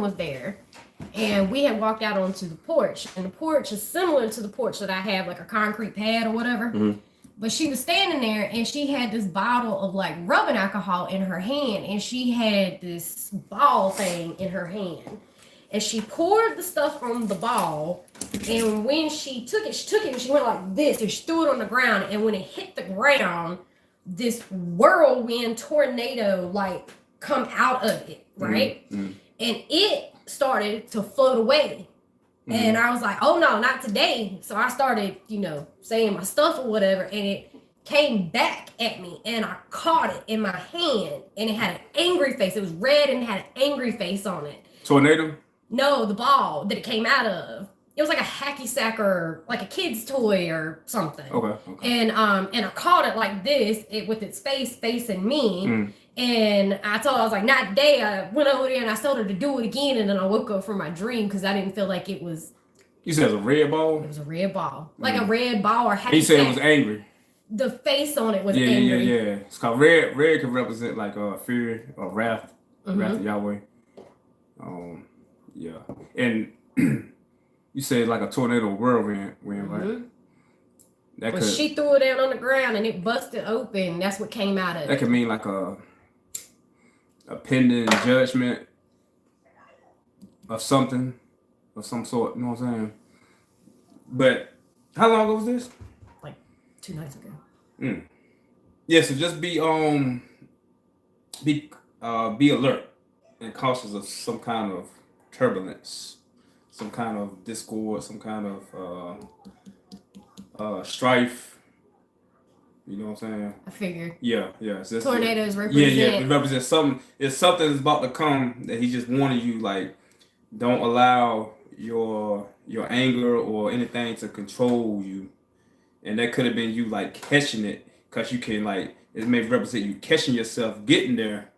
was there. And we had walked out onto the porch. And the porch is similar to the porch that I have, like a concrete pad or whatever. Mm-hmm. But she was standing there and she had this bottle of like rubbing alcohol in her hand. And she had this ball thing in her hand. And she poured the stuff on the ball. And when she took it and she went like this. And she threw it on the ground. And when it hit the ground, this whirlwind tornado like come out of it, right? Mm-hmm. And it started to float away. Mm-hmm. And I was like, oh no, not today. So I started, saying my stuff or whatever. And it came back at me. And I caught it in my hand. And it had an angry face. It was red and had an angry face on it. Tornado? No, the ball that it came out of. It was like a hacky sack or like a kid's toy or something. Okay. And I caught it like this, with its face facing me. Mm. And I was like, not today. I went over there and I told her to do it again. And then I woke up from my dream because I didn't feel like it was. You said it was a red ball? It was a red ball. Like a red ball or hacky sack. He said it was angry. The face on it was angry. Yeah. It's called red. Red can represent like fear or wrath. Mm-hmm. Wrath of Yahweh. Yeah. And you said like a tornado whirlwind, right? When she threw it down on the ground and it busted open, that's what came out of it. That could mean like a pending judgment of something, of some sort. You know what I'm saying? But how long ago was this? Like 2 nights ago. Yeah. So just be alert and cautious of some kind of turbulence, some kind of discord, some kind of strife. You know what I'm saying? I figured. Yeah. Tornadoes represent. Yeah. It represents something. It's something that's about to come that he just wanted you, like, don't allow your anger or anything to control you. And that could have been you like catching it, because you can like, it may represent you catching yourself getting there.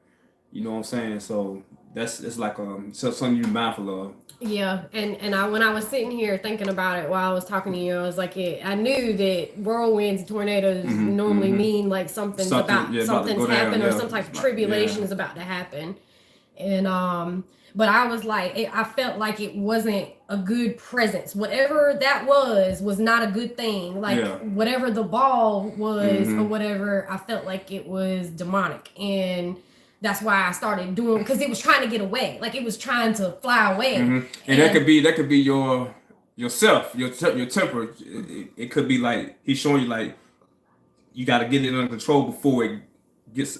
You know what I'm saying? So it's like something you're mindful of. Yeah, and when I was sitting here thinking about it while I was talking to you, I was like, I knew that whirlwinds and tornadoes normally mean like something's happened or some type of tribulation is about to happen. And but I was like, I felt like it wasn't a good presence. Whatever that was not a good thing. Like whatever the ball was or whatever, I felt like it was demonic. And that's why I started doing, because it was trying to get away. Like it was trying to fly away. And that could be yourself, your temper. It could be like he's showing you like you got to get it under control before it gets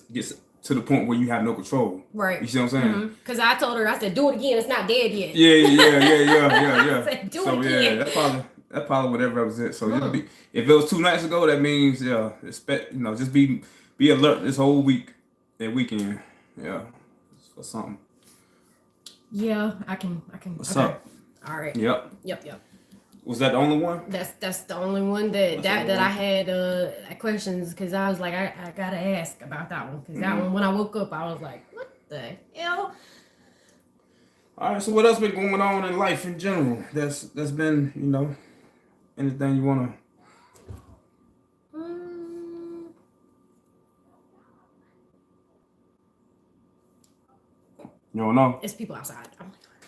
to the point where you have no control. Right. You see what I'm saying? Because I told her, I said, do it again. It's not dead yet. Yeah. I said, do it again. Yeah, that's probably what that represents. So if it was 2 nights ago, that means expect just be alert this whole week and weekend. Yeah, for something. Yeah, I can. What's up? All right. Yep. Was that the only one? That's the only one that I had questions, because I was like, I gotta ask about that one, because that one, when I woke up, I was like, what the hell? All right. So what else been going on in life in general? That's been anything you wanna. You don't know? It's people outside.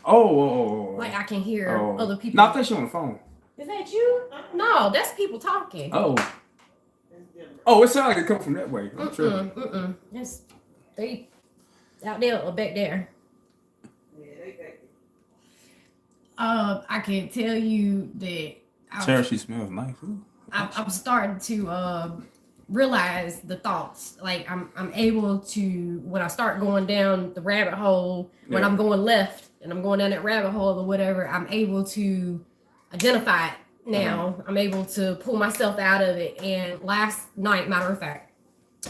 Oh. Like I can hear other people. No, I think you're on the phone. Is that you? No, that's people talking. Oh, it sounds like it come from that way. I'm sure. Yes, they out there or back there. I can tell you that. Sarah, she smells nice. I'm starting to realize the thoughts. Like I'm able to, when I start going down the rabbit hole, when I'm going left and I'm going down that rabbit hole or whatever, I'm able to identify it now. I'm able to pull myself out of it. And last night, matter of fact,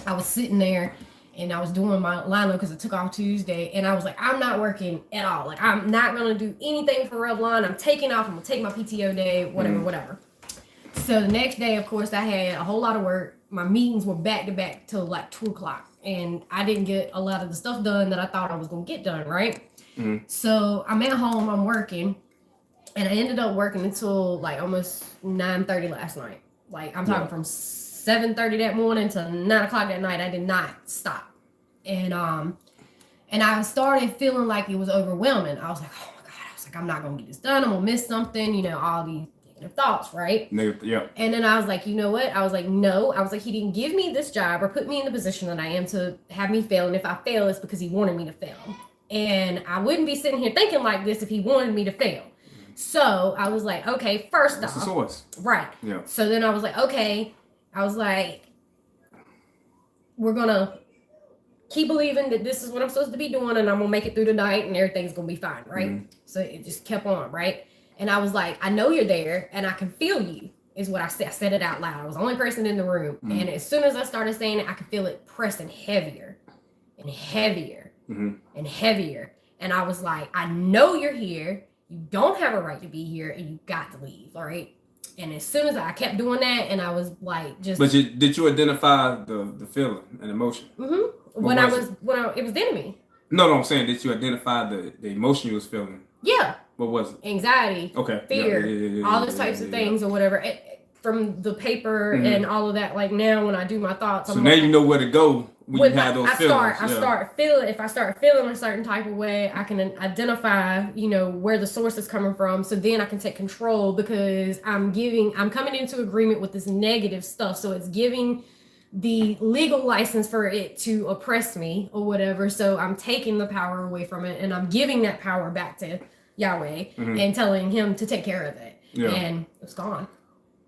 I was sitting there and I was doing my lineup because I took off Tuesday, and I was like, I'm not working at all. Like I'm not gonna do anything for Revlon. I'm taking off. I'm gonna take my PTO day, whatever. So the next day, of course, I had a whole lot of work. My meetings were back to back till like 2:00, and I didn't get a lot of the stuff done that I thought I was gonna get done, right? So I'm at home, I'm working, and I ended up working until like almost 9:30 last night. Like I'm talking from 7:30 that morning to 9:00 that night. I did not stop, and And I started feeling like it was overwhelming. I was like, oh my God. I was like, I'm not going to get this done. I'm going to miss something, you know, all these negative thoughts, right? Negative, yeah. And then I was like, you know what? I was like, no. I was like, he didn't give me this job or put me in the position that I am to have me fail. And if I fail, it's because he wanted me to fail. And I wouldn't be sitting here thinking like this if he wanted me to fail. So I was like, okay, first That's off. the source. Right. Yeah. So then I was like, okay. I was like, we're going to keep believing that this is what I'm supposed to be doing and I'm going to make it through the night and everything's going to be fine, right? Mm-hmm. So it just kept on, right? And I was like, I know you're there and I can feel you, is what I said. I said it out loud. I was the only person in the room. Mm-hmm. And as soon as I started saying it, I could feel it pressing heavier and heavier and heavier. And I was like, I know you're here. You don't have a right to be here and you got to leave, all right? And as soon as I kept doing that, and I was like, just. But did you identify the feeling and emotion? Mm-hmm. When it was the enemy. No, I'm saying, did you identify the emotion you was feeling? Yeah. What was it? Anxiety. Okay. Fear. All those types of things or whatever. From the paper and all of that. Like now, when I do my thoughts, so now you know where to go when you have those feelings. I start feeling. If I start feeling a certain type of way, I can identify, you know, where the source is coming from. So then I can take control because I'm coming into agreement with this negative stuff. So it's giving the legal license for it to oppress me or whatever. So I'm taking the power away from it and I'm giving that power back to Yahweh and telling him to take care of it. Yeah. And it's gone.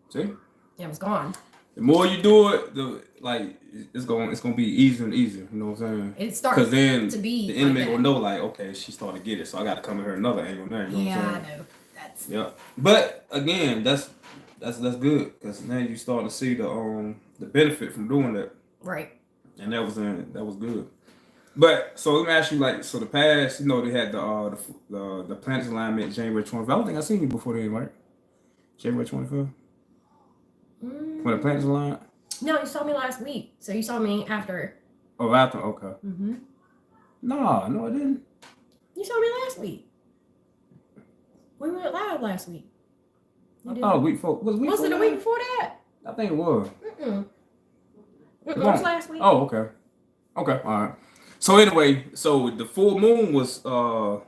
See? Yeah, it was gone. The more you do it, it's gonna be easier and easier. You know what I'm saying? It starts then to be the enemy will know, like, okay, she's starting to get it, so I got to come at her another angle now. You know what I'm saying? I know. That's But again, that's good because now you start to see the benefit from doing that. Right. And that was good. But so let me ask you, like, so the past, you know, they had the planets alignment January 25th. I don't think I seen you before then, right? January 25th. When the planets aligned? No, you saw me last week. So you saw me after. Oh, after? Okay. Mm-hmm. No, I didn't. You saw me last week. We went live last week. I thought a week before. Was it a week before that? I think it was. It was last week. Oh, okay. Okay, all right. So anyway, so the full moon was the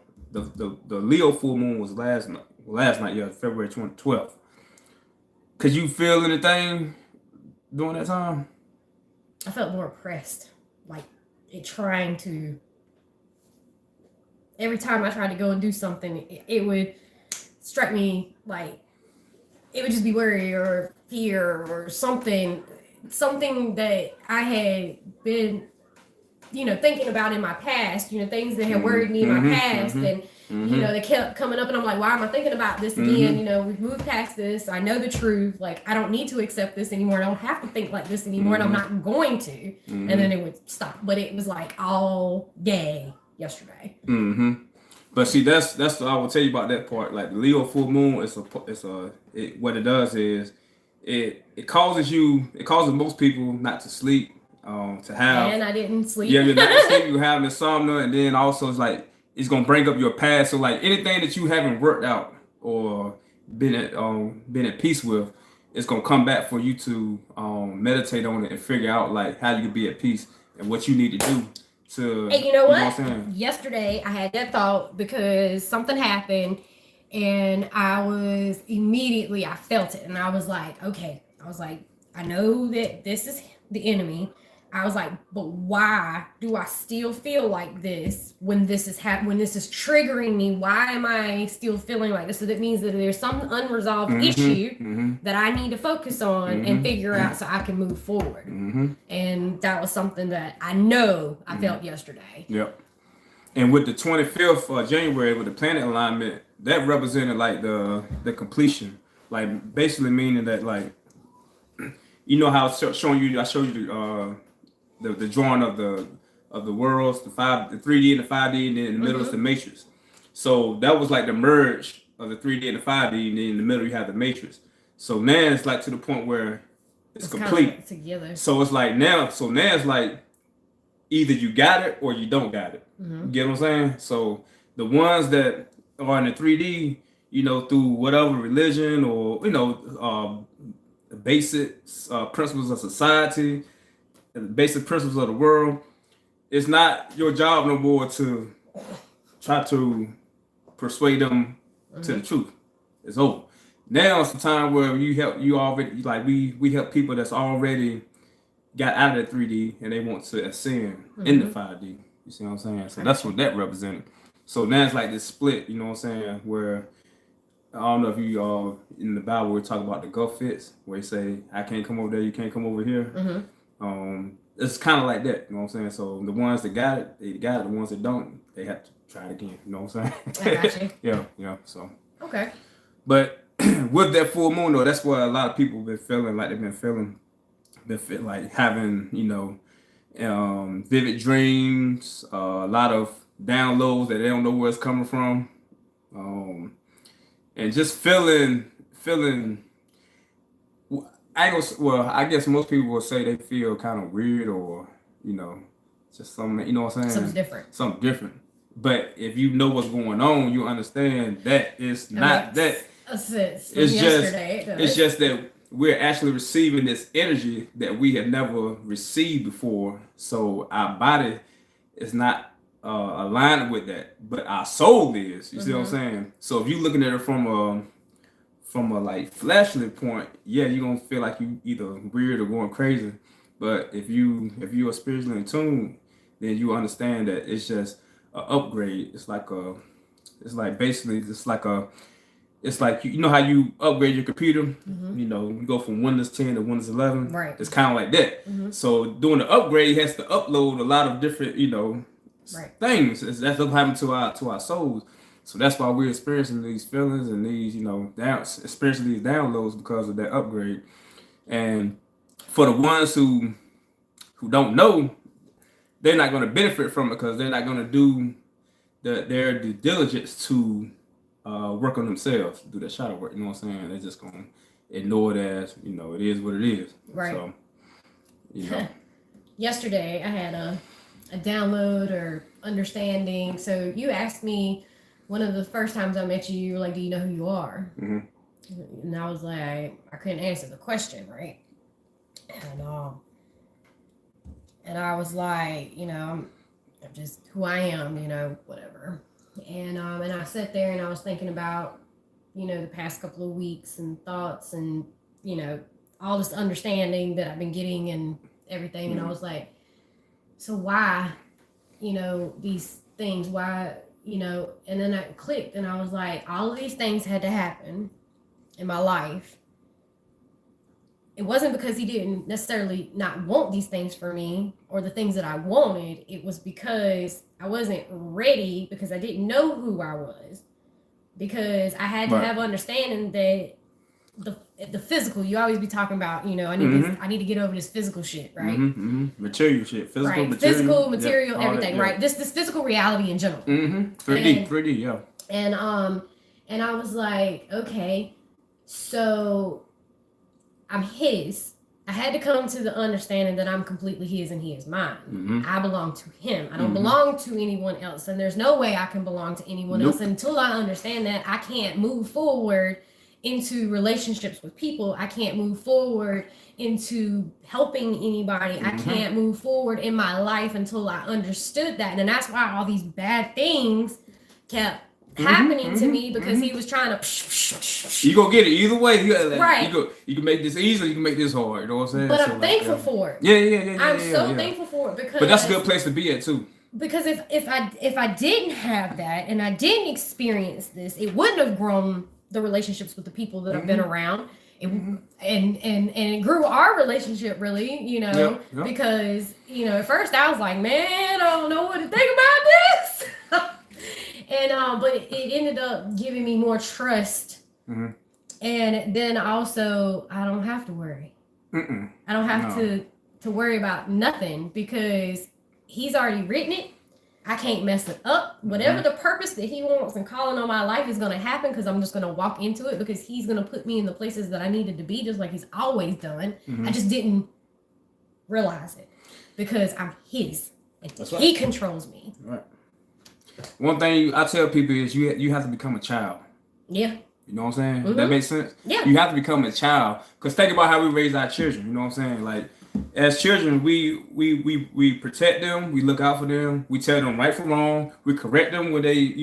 Leo full moon was last night, yeah, February 12th. Could you feel anything during that time? I felt more oppressed, like it trying to. Every time I tried to go and do something, it would strike me like it would just be worry or fear or something that I had been, you know, thinking about in my past, you know, things that had worried me in my past and. You know, they kept coming up and I'm like, why am I thinking about this again? You know, we've moved past this. I know the truth. Like, I don't need to accept this anymore. I don't have to think like this anymore. And I'm not going to. And then it would stop. But it was like all day yesterday. But see, that's what I will tell you about that part. Like the Leo full moon, what it does is it causes most people not to sleep, to have. And I didn't sleep. Yeah, you're not to sleep. You have insomnia, and then also it's like. It's gonna bring up your past. So like anything that you haven't worked out or been at peace with, it's gonna come back for you to meditate on it and figure out like how you can be at peace and what you need to do to. Hey, you know what? Yesterday I had that thought because something happened, and I felt it, and I was like, okay. I know that this is the enemy. I was like, but why do I still feel like this when this is when this is triggering me? Why am I still feeling like this? So that means that there's some unresolved issue that I need to focus on and figure out so I can move forward. And that was something that I know I felt yesterday. Yep. And with the 25th of January, with the planet alignment, that represented like the completion, like basically meaning that like, you know how I showed you the drawing of the worlds, the 3D and the 5D, and then in the middle is the matrix. So that was like the merge of the 3D and the 5D, and then in the middle you have the matrix. So now it's like to the point where it's complete. Kind of together. So it's like now it's like either you got it or you don't got it. You get what I'm saying? So the ones that are in the 3D, you know, through whatever religion or, you know, the basic principles of society, the basic principles of the world, it's not your job no more to try to persuade them to the truth. It's over. Now it's the time where you already like we help people that's already got out of the 3D and they want to ascend into 5D. You see what I'm saying? So that's what that represented. So now it's like this split, you know what I'm saying, where I don't know if you in the Bible we talk about the Gulf fits, where you say I can't come over there, you can't come over here. It's kind of like that, you know what I'm saying? So the ones that got it, they got it. The ones that don't, they have to try it again. You know what I'm saying? I got you. yeah. So Okay. but with that full moon though, that's what a lot of people been feeling like like having, vivid dreams, a lot of downloads that they don't know where it's coming from, and just feeling. I guess most people will say they feel kind of weird or just something. You know what I'm saying? Something different. But if you know what's going on, you understand that it's not that. It's just that we're actually receiving this energy that we have never received before. So our body is not aligned with that, but our soul is. You see what I'm saying? So if you're looking at it from a like fleshly point, yeah, you're gonna feel like you either weird or going crazy. But if you are spiritually in tune, then you understand that it's just an upgrade. It's like you know how you upgrade your computer. You go from Windows 10 to Windows 11. Right. It's kind of like that. So doing the upgrade has to upload a lot of different things. That's what happened to our souls. So that's why we're experiencing these feelings and these experiencing these downloads because of that upgrade. And for the ones who don't know, they're not going to benefit from it because they're not going to do their due diligence to work on themselves, do that shadow work. You know what I'm saying? They're just going to ignore it as it is what it is. Right. So yesterday I had a download or understanding. So you asked me one of the first times I met you, you were like, do you know who you are? And I was like, I couldn't answer the question, right? And I was like, I'm just who I am, whatever. And I sat there and I was thinking about, the past couple of weeks and thoughts and, all this understanding that I've been getting and everything. And I was like, so why, these things, why, and then I clicked and I was like, all of these things had to happen in my life. It wasn't because he didn't necessarily not want these things for me or the things that I wanted. It was because I wasn't ready, because I didn't know who I was, because I had to have understanding that the physical, you always be talking about, I need to get over this physical shit, right? Material shit, physical material, everything, right? This physical reality in general. 3D, yeah. And I was like, okay, so I'm his. I had to come to the understanding that I'm completely his and he is mine. I belong to him. I don't belong to anyone else. And there's no way I can belong to anyone else. Until I understand that, I can't move forward into relationships with people. I can't move forward into helping anybody. I can't move forward in my life until I understood that. And that's why all these bad things kept happening to me, because he was trying to you gonna get it either way. Right. You can make this easy, you can make this hard. You know what I'm saying? But I'm thankful for it. Yeah. I'm so thankful for it, because. But that's a good place to be at too. Because if I didn't have that and I didn't experience this, it wouldn't have grown the relationships with the people that I've been around. And it grew our relationship really, because at first I was like, man, I don't know what to think about this. And but it ended up giving me more trust, and then also I don't have to worry. I don't have to worry about nothing, because he's already written it. I can't mess it up. Whatever the purpose that he wants and calling on my life is going to happen, because I'm just going to walk into it, because he's going to put me in the places that I needed to be, just like he's always done. I just didn't realize it, because I'm his. And he controls me. Right. One thing I tell people is you have to become a child. Yeah. You know what I'm saying? That makes sense? Yeah. You have to become a child. Because think about how we raise our children. You know what I'm saying? Like, as children, we protect them, we look out for them, we tell them right from wrong, we correct them when they,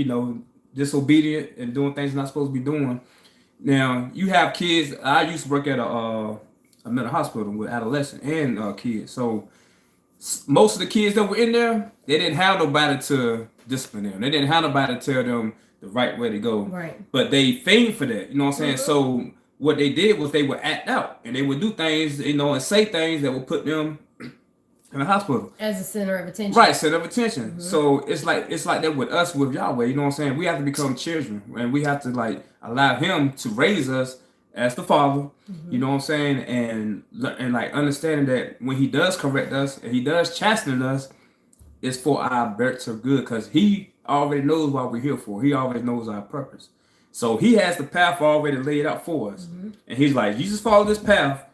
disobedient and doing things they're not supposed to be doing. Now, you have kids. I used to work at a mental hospital with adolescents and kids. So most of the kids that were in there, they didn't have nobody to discipline them. They didn't have nobody to tell them the right way to go. Right. But they feigned for that. You know what I'm saying? So what they did was they would act out and they would do things, and say things that would put them in the hospital as a center of attention. Right, center of attention. So it's like that with us, with Yahweh. You know what I'm saying? We have to become children, and we have to allow Him to raise us as the Father. You know what I'm saying? And understanding that when He does correct us and He does chasten us, it's for our better good, because He already knows what we're here for. He already knows our purpose. So He has the path already laid out for us, and He's like, you just follow this path.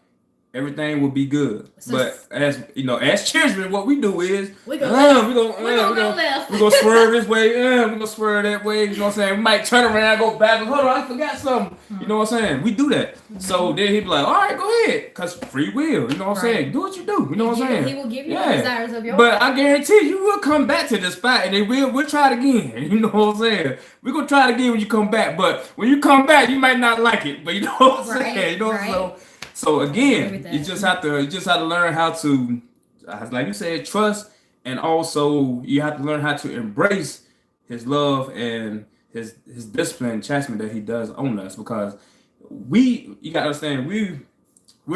Everything will be good. So, but as children, what we do is we're gonna swerve this way, we're gonna swerve that way. You know what I'm saying? We might turn around, go back. Hold on, I forgot something. You know what I'm saying? We do that. So then he'd be like, all right, go ahead, cause free will. You know what I'm saying? Do what you do. You know what I'm saying? He will give you the desires of your But I guarantee you will come back to this spot, and we'll try it again. You know what I'm saying? We're gonna try it again when you come back. But when you come back, you might not like it. But you know what I'm saying? You know what I'm saying? So again, you just have to learn how to, like you said, trust, and also you have to learn how to embrace His love and His discipline and chastisement that He does on us, because you gotta understand, we're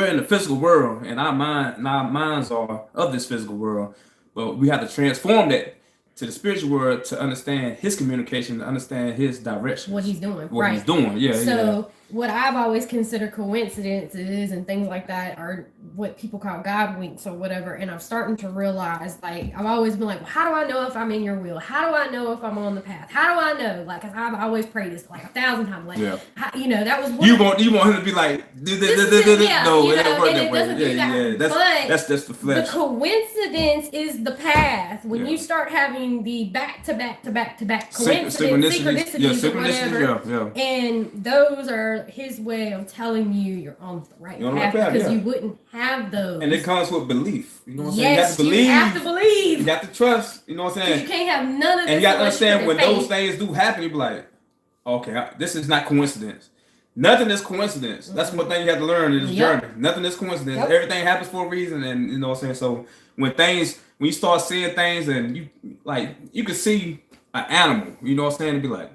in the physical world, and our minds are of this physical world, but we have to transform that to the spiritual world to understand His communication, to understand His direction, what He's doing, He's doing, So what I've always considered coincidences and things like that are what people call God winks or whatever, and I'm starting to realize, I've always been like, well, how do I know if I'm in your will? How do I know if I'm on the path? How do I know? Cause I've always prayed this 1,000 times. That was you want Him to be like, no, it don't work that way. That's just the flesh. The coincidence is the path. When you start having the back to back synchronicities or whatever, and those are His way of telling you you're on the right path, because you wouldn't have those. And it comes with belief. You know what I'm saying? You have to believe. You have to trust. You know what I'm saying? You can't have none of this. And you got to understand, when those things do happen, you be like, okay, this is not coincidence. Nothing is coincidence. That's one thing you have to learn in this journey. Nothing is coincidence. Everything happens for a reason, and you know what I'm saying? So when you start seeing things, and you can see an animal, you know what I'm saying, and be like,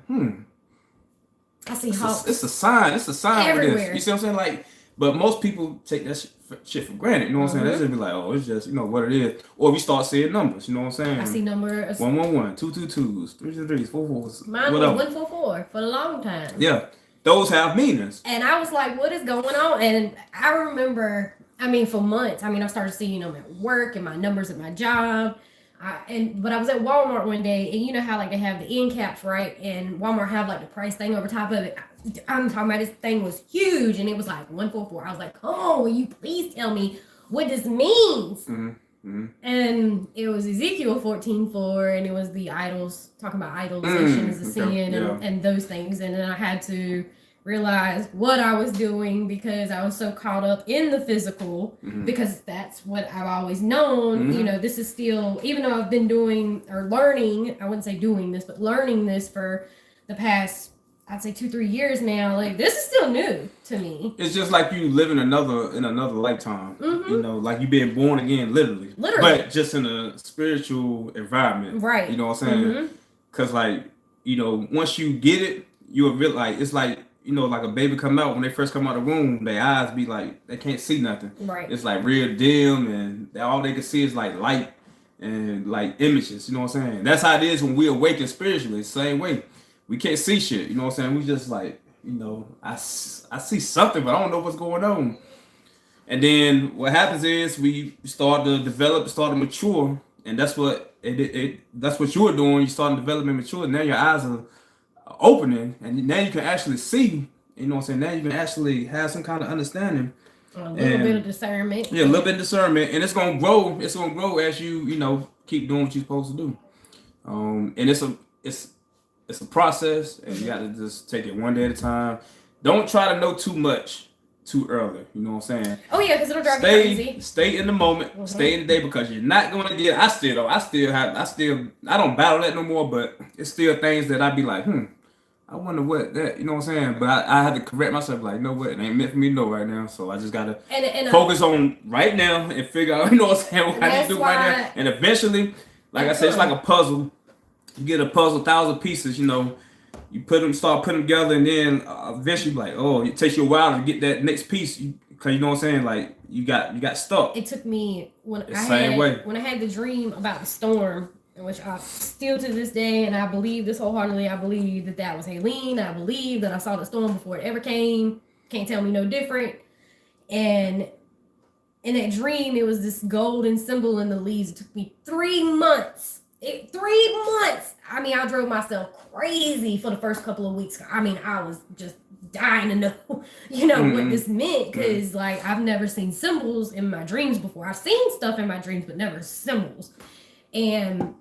I see hawks. It's a sign. It's a sign everywhere. For this. You see what I'm saying? But most people take that shit for granted. You know what I'm saying? They just be like, oh, it's just what it is. Or we start seeing numbers. You know what I'm saying? I see numbers 111, 222s, 333s, 444s. Mine was 144 for a long time. Yeah, those have meanings. And I was like, what is going on? And I remember, for months. I started seeing them at work and my numbers at my job. But I was at Walmart one day, and you know how they have the end caps, right? And Walmart have the price thing over top of it. I'm talking about, this thing was huge, and it was 144. I was like, come on, will you please tell me what this means? And it was Ezekiel 14:4, and it was the idols, talking about idolization as a sin and those things. And then I had to realize what I was doing, because I was so caught up in the physical, because that's what I've always known. This is still, even though I've been doing or learning, I wouldn't say doing this, but learning this for the past, I'd say 2-3 years now, this is still new to me. It's just like you living in another lifetime. Like you being born again, literally, but just in a spiritual environment, right? You know what I'm saying? Because once you get it, you'll realize it's like a baby come out. When they first come out of the womb, their eyes be they can't see nothing. Right. It's real dim, and all they can see is light and images. You know what I'm saying? That's how it is when we awaken spiritually. It's the same way. We can't see shit. You know what I'm saying? We just I see something, but I don't know what's going on. And then what happens is we start to develop, start to mature, and that's what that's what you were doing. You start to develop and mature. Now your eyes are opening, and now you can actually see. You know what I'm saying? Now you can actually have some kind of understanding. A little bit of discernment. Yeah, a little bit of discernment, and it's gonna grow. It's gonna grow as you keep doing what you're supposed to do. And it's a process, and you got to just take it one day at a time. Don't try to know too much, too early. You know what I'm saying? Oh yeah, because it'll drive you crazy. Stay in the moment, stay in the day, because you're not gonna get. I don't battle that no more, but it's still things that I be like, I wonder what that, you know what I'm saying? But I had to correct myself, like, you know what, it ain't meant for me to know right now, so I just gotta focus on right now and figure out, you know what I'm saying, what I need to do right now, and eventually, like I said, it's like a puzzle. You get a puzzle, 1,000 pieces, you know. You start putting them together, and then eventually, like, it takes you a while to get that next piece, because you know what I'm saying, like you got stuck. It took me when I had the dream about the storm, which I still to this day, and I believe this wholeheartedly. I believe that was Helene. I believe that I saw the storm before it ever came. Can't tell me no different. And in that dream, it was this golden symbol in the leaves. It took me 3 months. 3 months. I mean, I drove myself crazy for the first couple of weeks. I mean, I was just dying to know, what this meant, because like I've never seen symbols in my dreams before. I've seen stuff in my dreams, but never symbols. And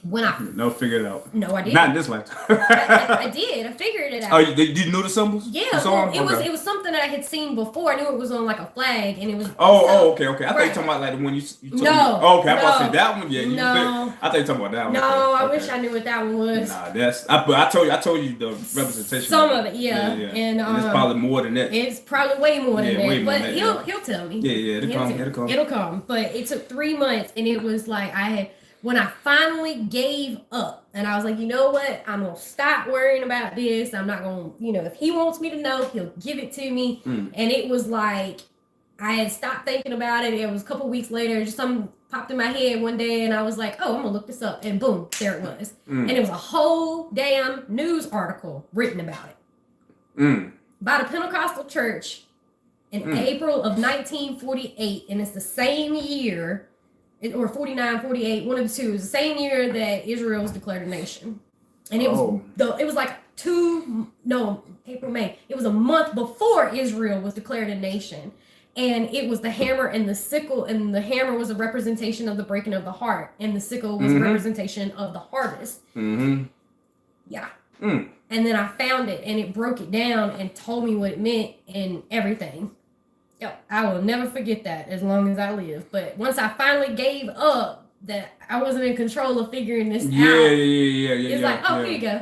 when I figure it out. No, I didn't. Not in this lifetime. I did. I figured it out. Oh, you knew the symbols? Yeah, it was something that I had seen before. I knew it was on like a flag, and it was. Okay. I thought you were talking about like the one you told me. Oh, okay, I thought you said that one. Yeah, no. I thought you were talking about that one. No, I wish I knew what that one was. Nah, I told you the representation. Some of it, yeah. And it's probably more than that. It's probably way more than that. Way more but than that, he'll tell me. Yeah, it'll come. It'll come. But it took 3 months, and it was like when I finally gave up, and I was like, you know what? I'm going to stop worrying about this. I'm not going to, if he wants me to know, he'll give it to me. And it was like, I had stopped thinking about it. It was a couple weeks later, just something popped in my head one day, and I was like, oh, I'm going to look this up. And boom, there it was. And it was a whole damn news article written about it. By the Pentecostal church in April of 1948. And it's the same year, or 49, 48, one of the two. It was the same year that Israel was declared a nation. And it was like April, May. It was a month before Israel was declared a nation. And it was the hammer and the sickle, and the hammer was a representation of the breaking of the heart, and the sickle was a representation of the harvest. Yeah. And then I found it, and it broke it down and told me what it meant and everything. I will never forget that as long as I live. But once I finally gave up that I wasn't in control of figuring this out. It's like, here you go.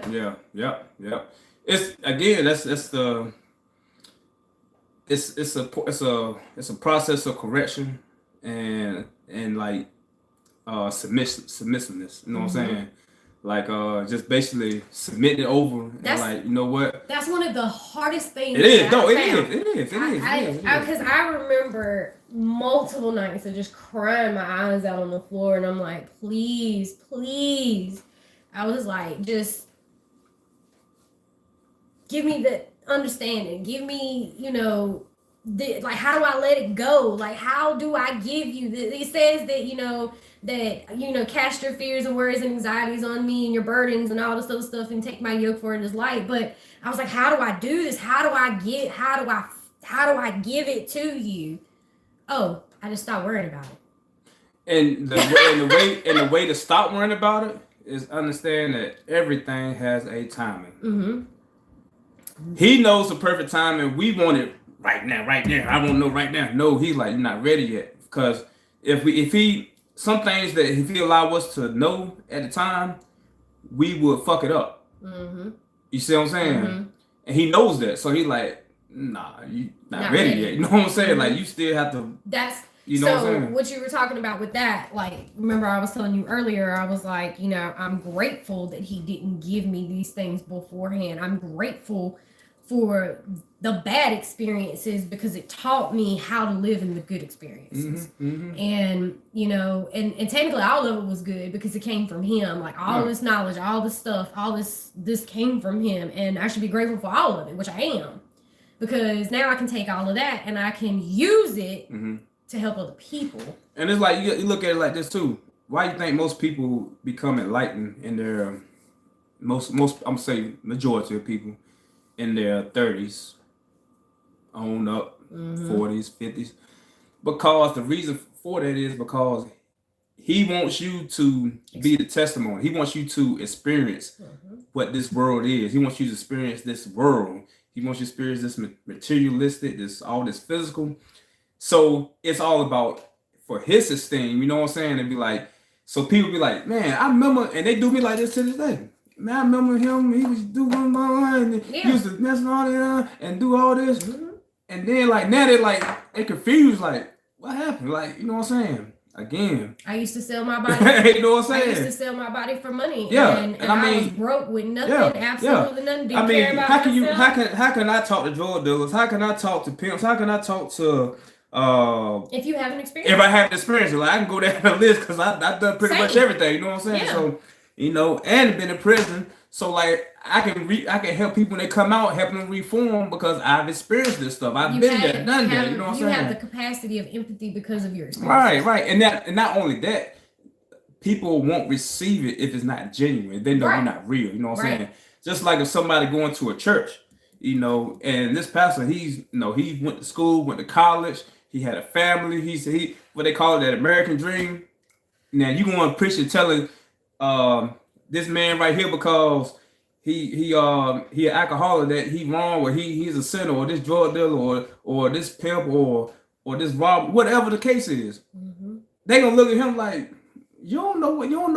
Yeah. It's again, it's a process of correction and like submissiveness. You know what I'm saying? Like just basically submitting it over and like, you know what? That's one of the hardest things. It is. No, it is. Because I remember multiple nights of just crying my eyes out on the floor, and I'm like, please. I was like, just give me the understanding. Give me, like, how do I let it go? Like, how do I give you this? It says that, cast your fears and worries and anxieties on me and your burdens and all this other stuff, and take my yoke for it is light. But I was like, how do I do this? How do I give it to you? Oh, I just stopped worrying about it. And the way to stop worrying about it is understand that everything has a timing. He knows the perfect timing. We want it right now. I won't know right now. No, he's like, you're not ready yet. Because if he some things that if he allow us to know at the time, we would fuck it up. You see what I'm saying? And he knows that, so he like, nah, you not ready yet. You know what I'm saying? Like, you still have to. That's you know what I'm saying? What you were talking about with that, like, remember I was telling you earlier, I was like, I'm grateful that he didn't give me these things beforehand. I'm grateful for the bad experiences because it taught me how to live in the good experiences. And and technically all of it was good because it came from him. Like, all this knowledge, all this stuff, all this came from him, and I should be grateful for all of it, which I am, because now I can take all of that and I can use it to help other people. And it's like, you look at it like this too. Why do you think most people become enlightened in their most I'm gonna say majority of people in their 30s on up, 40s, 50s? Because the reason for that is because he wants you to be the testimony. He wants you to experience what this world is. He wants you to experience this world. He wants you to experience this materialistic, all this physical. So it's all about for his esteem, you know what I'm saying? And be like, so people be like, man, I remember, and they do me like this to this day. Man, I remember him, he was doing and he used to mess all that and do all this. Mm-hmm. And then like now they confused, like, what happened? Like, you know what I'm saying? Again, I used to sell my body. You know what I'm saying? I used to sell my body for money. Yeah, and I mean, I was broke with nothing, absolutely nothing. Didn't care about how can I talk to drug dealers? How can I talk to pimps? How can I talk to if you haven't experienced? If I have experience, like I can go down the list because I've done pretty much everything. You know what I'm saying? Yeah. So and been in prison. So like I can help people when they come out, help them reform because I've experienced this stuff. I've been there, done that. You know what I'm saying? You have the capacity of empathy because of your experience. Right, and not only that, people won't receive it if it's not genuine. They know you're not real. You know what I'm saying? Just like if somebody going to a church, and this pastor, he went to school, went to college, he had a family. He what they call it, that American dream. Now you going to preach and telling this man right here because he an alcoholic that he wrong or he's a sinner or this drug dealer or this pimp or this robber, whatever the case is. Mm-hmm. They gonna look at him like, you don't know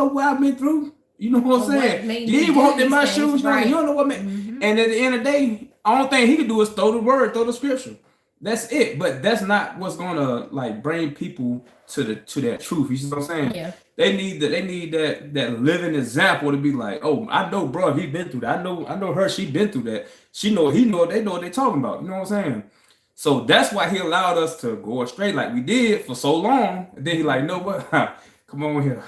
what I've been through. You know what I'm saying? You ain't walked in my shoes, right? You don't know what made. Mm-hmm. And at the end of the day, only thing he can do is throw the scripture. That's it. But that's not what's gonna like bring people to that truth. You see what I'm saying? Yeah. They need that living example to be like, oh, I know, bro, he been through that. I know her, she been through that. They know what they talking about. You know what I'm saying? So that's why he allowed us to go astray like we did for so long. And then he like, you know what? Come on here.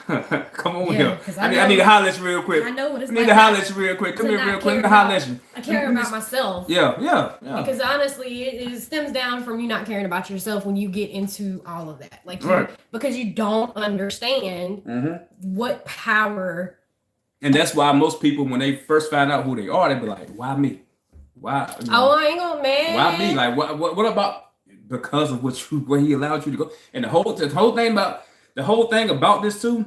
Come on here. I need to holler at you real quick. I know what it's like. I need to holler at you real quick. Come here real quick. Holler at you. I care about myself. Yeah. Because honestly, it stems down from you not caring about yourself when you get into all of that. Like, because you don't understand what power. And that's why most people, when they first find out who they are, they be like, why me? Why? I ain't gonna, man. Why me? Like, what about because of what he allowed you to go? And the whole thing about this too,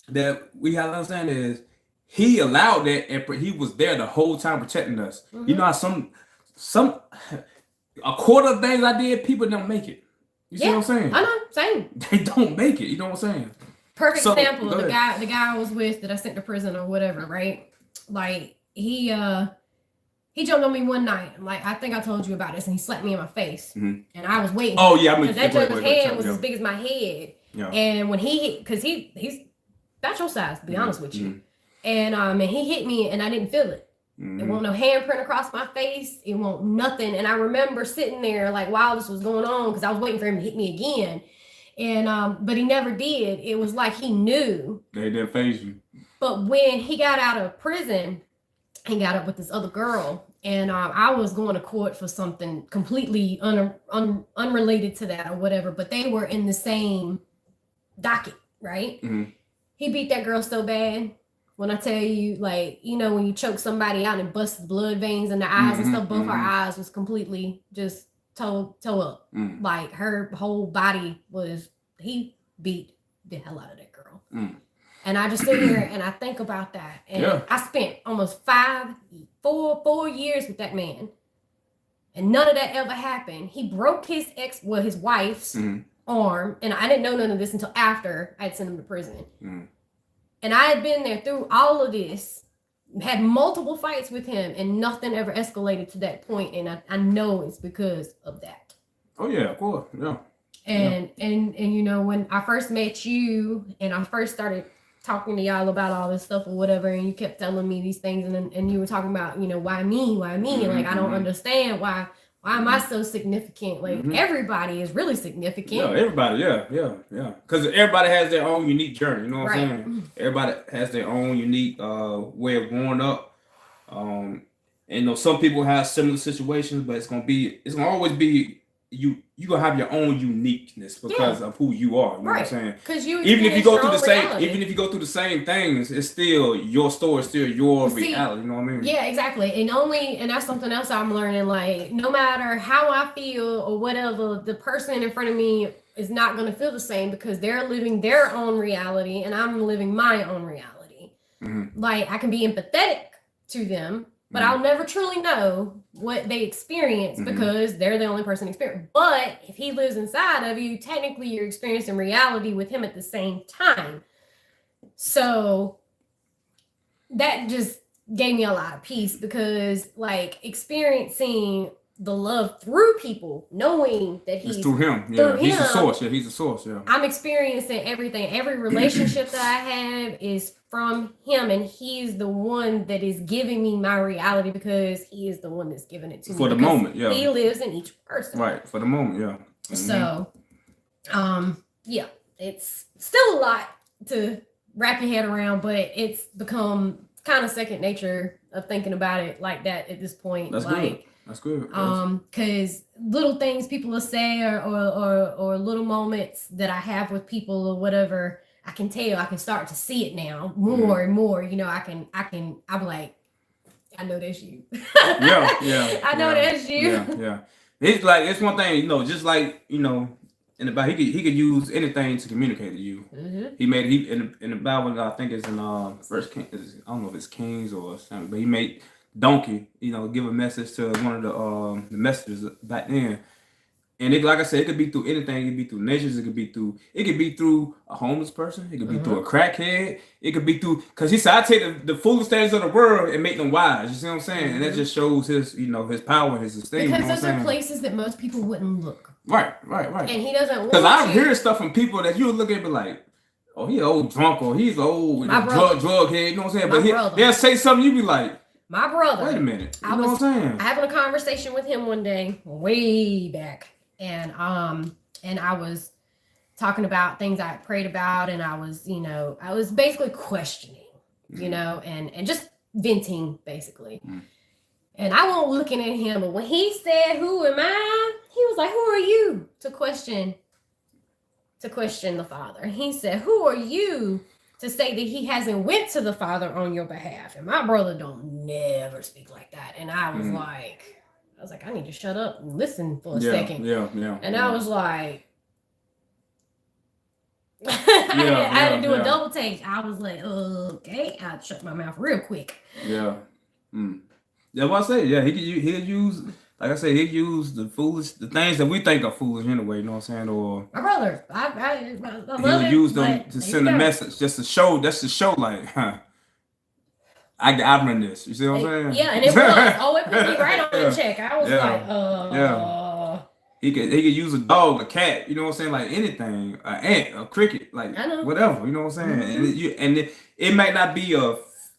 that we have to understand is he allowed that and he was there the whole time protecting us. Mm-hmm. You know how some a quarter of things I did, people don't make it. You see what I'm saying? I know, same. They don't make it. You know what I'm saying? Perfect example. The guy I was with that I sent to prison or whatever, right? Like he jumped on me one night. Like I think I told you about this, and he slapped me in my face, and I was waiting. Oh yeah, I mean that joke's head was as big as my head. Yeah. And when he hit, because he's about your size, to be honest with you. And he hit me and I didn't feel it. It won't no handprint across my face. It won't nothing. And I remember sitting there like while this was going on, because I was waiting for him to hit me again. And but he never did. It was like he knew. They didn't phase you. But when he got out of prison, he got up with this other girl. And I was going to court for something completely unrelated to that or whatever. But they were in the same docket, right? Mm-hmm. He beat that girl so bad. When I tell you, like, when you choke somebody out and bust blood veins in the eyes and stuff, both our eyes was completely just toe up. Like her whole body he beat the hell out of that girl. And I just sit here and I think about that. And I spent almost 4 years with that man. And none of that ever happened. He broke his wife's arm. And I didn't know none of this until after I had sent him to prison. And I had been there through all of this, had multiple fights with him, and nothing ever escalated to that point. And I know it's because of that. Oh yeah, of course. Yeah. And when I first met you and I first started talking to y'all about all this stuff or whatever, and you kept telling me these things, and you were talking about, why me? Like, I don't understand why am I so significant? Like, everybody is really significant. Yeah, everybody, yeah. Because everybody has their own unique journey, you know what I'm saying? Everybody has their own unique way of growing up. And some people have similar situations, but it's gonna always be you gonna have your own uniqueness because of who you are. You know what I'm saying? Because even if you go through the same things, it's still your story, still your reality. You know what I mean? Yeah, exactly. And that's something else I'm learning. Like, no matter how I feel or whatever, the person in front of me is not gonna feel the same because they're living their own reality and I'm living my own reality. Like, I can be empathetic to them, but I'll never truly know what they experience because they're the only person experiencing. But if he lives inside of you, technically you're experiencing reality with him at the same time. So that just gave me a lot of peace because like experiencing the love through people, knowing that he's through him. Yeah, he's the source. Yeah, he's the source. Yeah, I'm experiencing everything. Every relationship that I have is from him, and he's the one that is giving me my reality because he is the one that's giving it to me. For the moment, yeah. He lives in each person. Right, for the moment, yeah. So, yeah, it's still a lot to wrap your head around, but it's become kind of second nature of thinking about it like that at this point. That's like, good. That's good. Because little things people will say or little moments that I have with people or whatever, I can tell, I can start to see it now more and more. You know, I'm like, I know that's you. Yeah. I know that's you. Yeah. It's like, it's one thing, you know, just like, you know, in the Bible, he could use anything to communicate to you. He made in the Bible, I think it's in First Kings, I don't know if it's Kings or something, but he made donkey, you know, give a message to one of the messengers back then. And it, like I said, it could be through anything. It could be through natures. It could be through a homeless person. It could be through a crackhead. It could be through, because he said, I take the foolish things of the world and make them wise. You see what I'm saying? And that just shows his, you know, his power, his esteem. Because those are places that most people wouldn't look. Right. And he doesn't want to. Because I'm hearing stuff from people that you would look at and be like, oh, he's old drunk, or he's old drug head. You know what I'm saying? But they'll say something, you be like, my brother. Wait a minute. You know what I'm saying? Having a conversation with him one day, way back, and I was talking about things I prayed about, and I was basically questioning, you know, and just venting basically. And I wasn't looking at him, but when he said, "Who am I?" he was like, "Who are you to question the Father?" He said, "Who are you to say that he hasn't went to the Father on your behalf?" And my brother don't never speak like that. And I was like, I need to shut up and listen for a second. And I was like, I had to do a double take. I was like, okay. I shut my mouth real quick. Yeah. Yeah, what I say, yeah, he'll use, like I said, he'll use the things that we think are foolish anyway, you know what I'm saying? Or my brother, I love he'll it, use them to send a message, just to show, like, I run this. You see what I'm saying? Yeah, and it was. Oh, it put me right on the check. I was like, He could use a dog, a cat, you know what I'm saying? Like anything, an ant, a cricket, like whatever, you know what I'm saying? And it might not be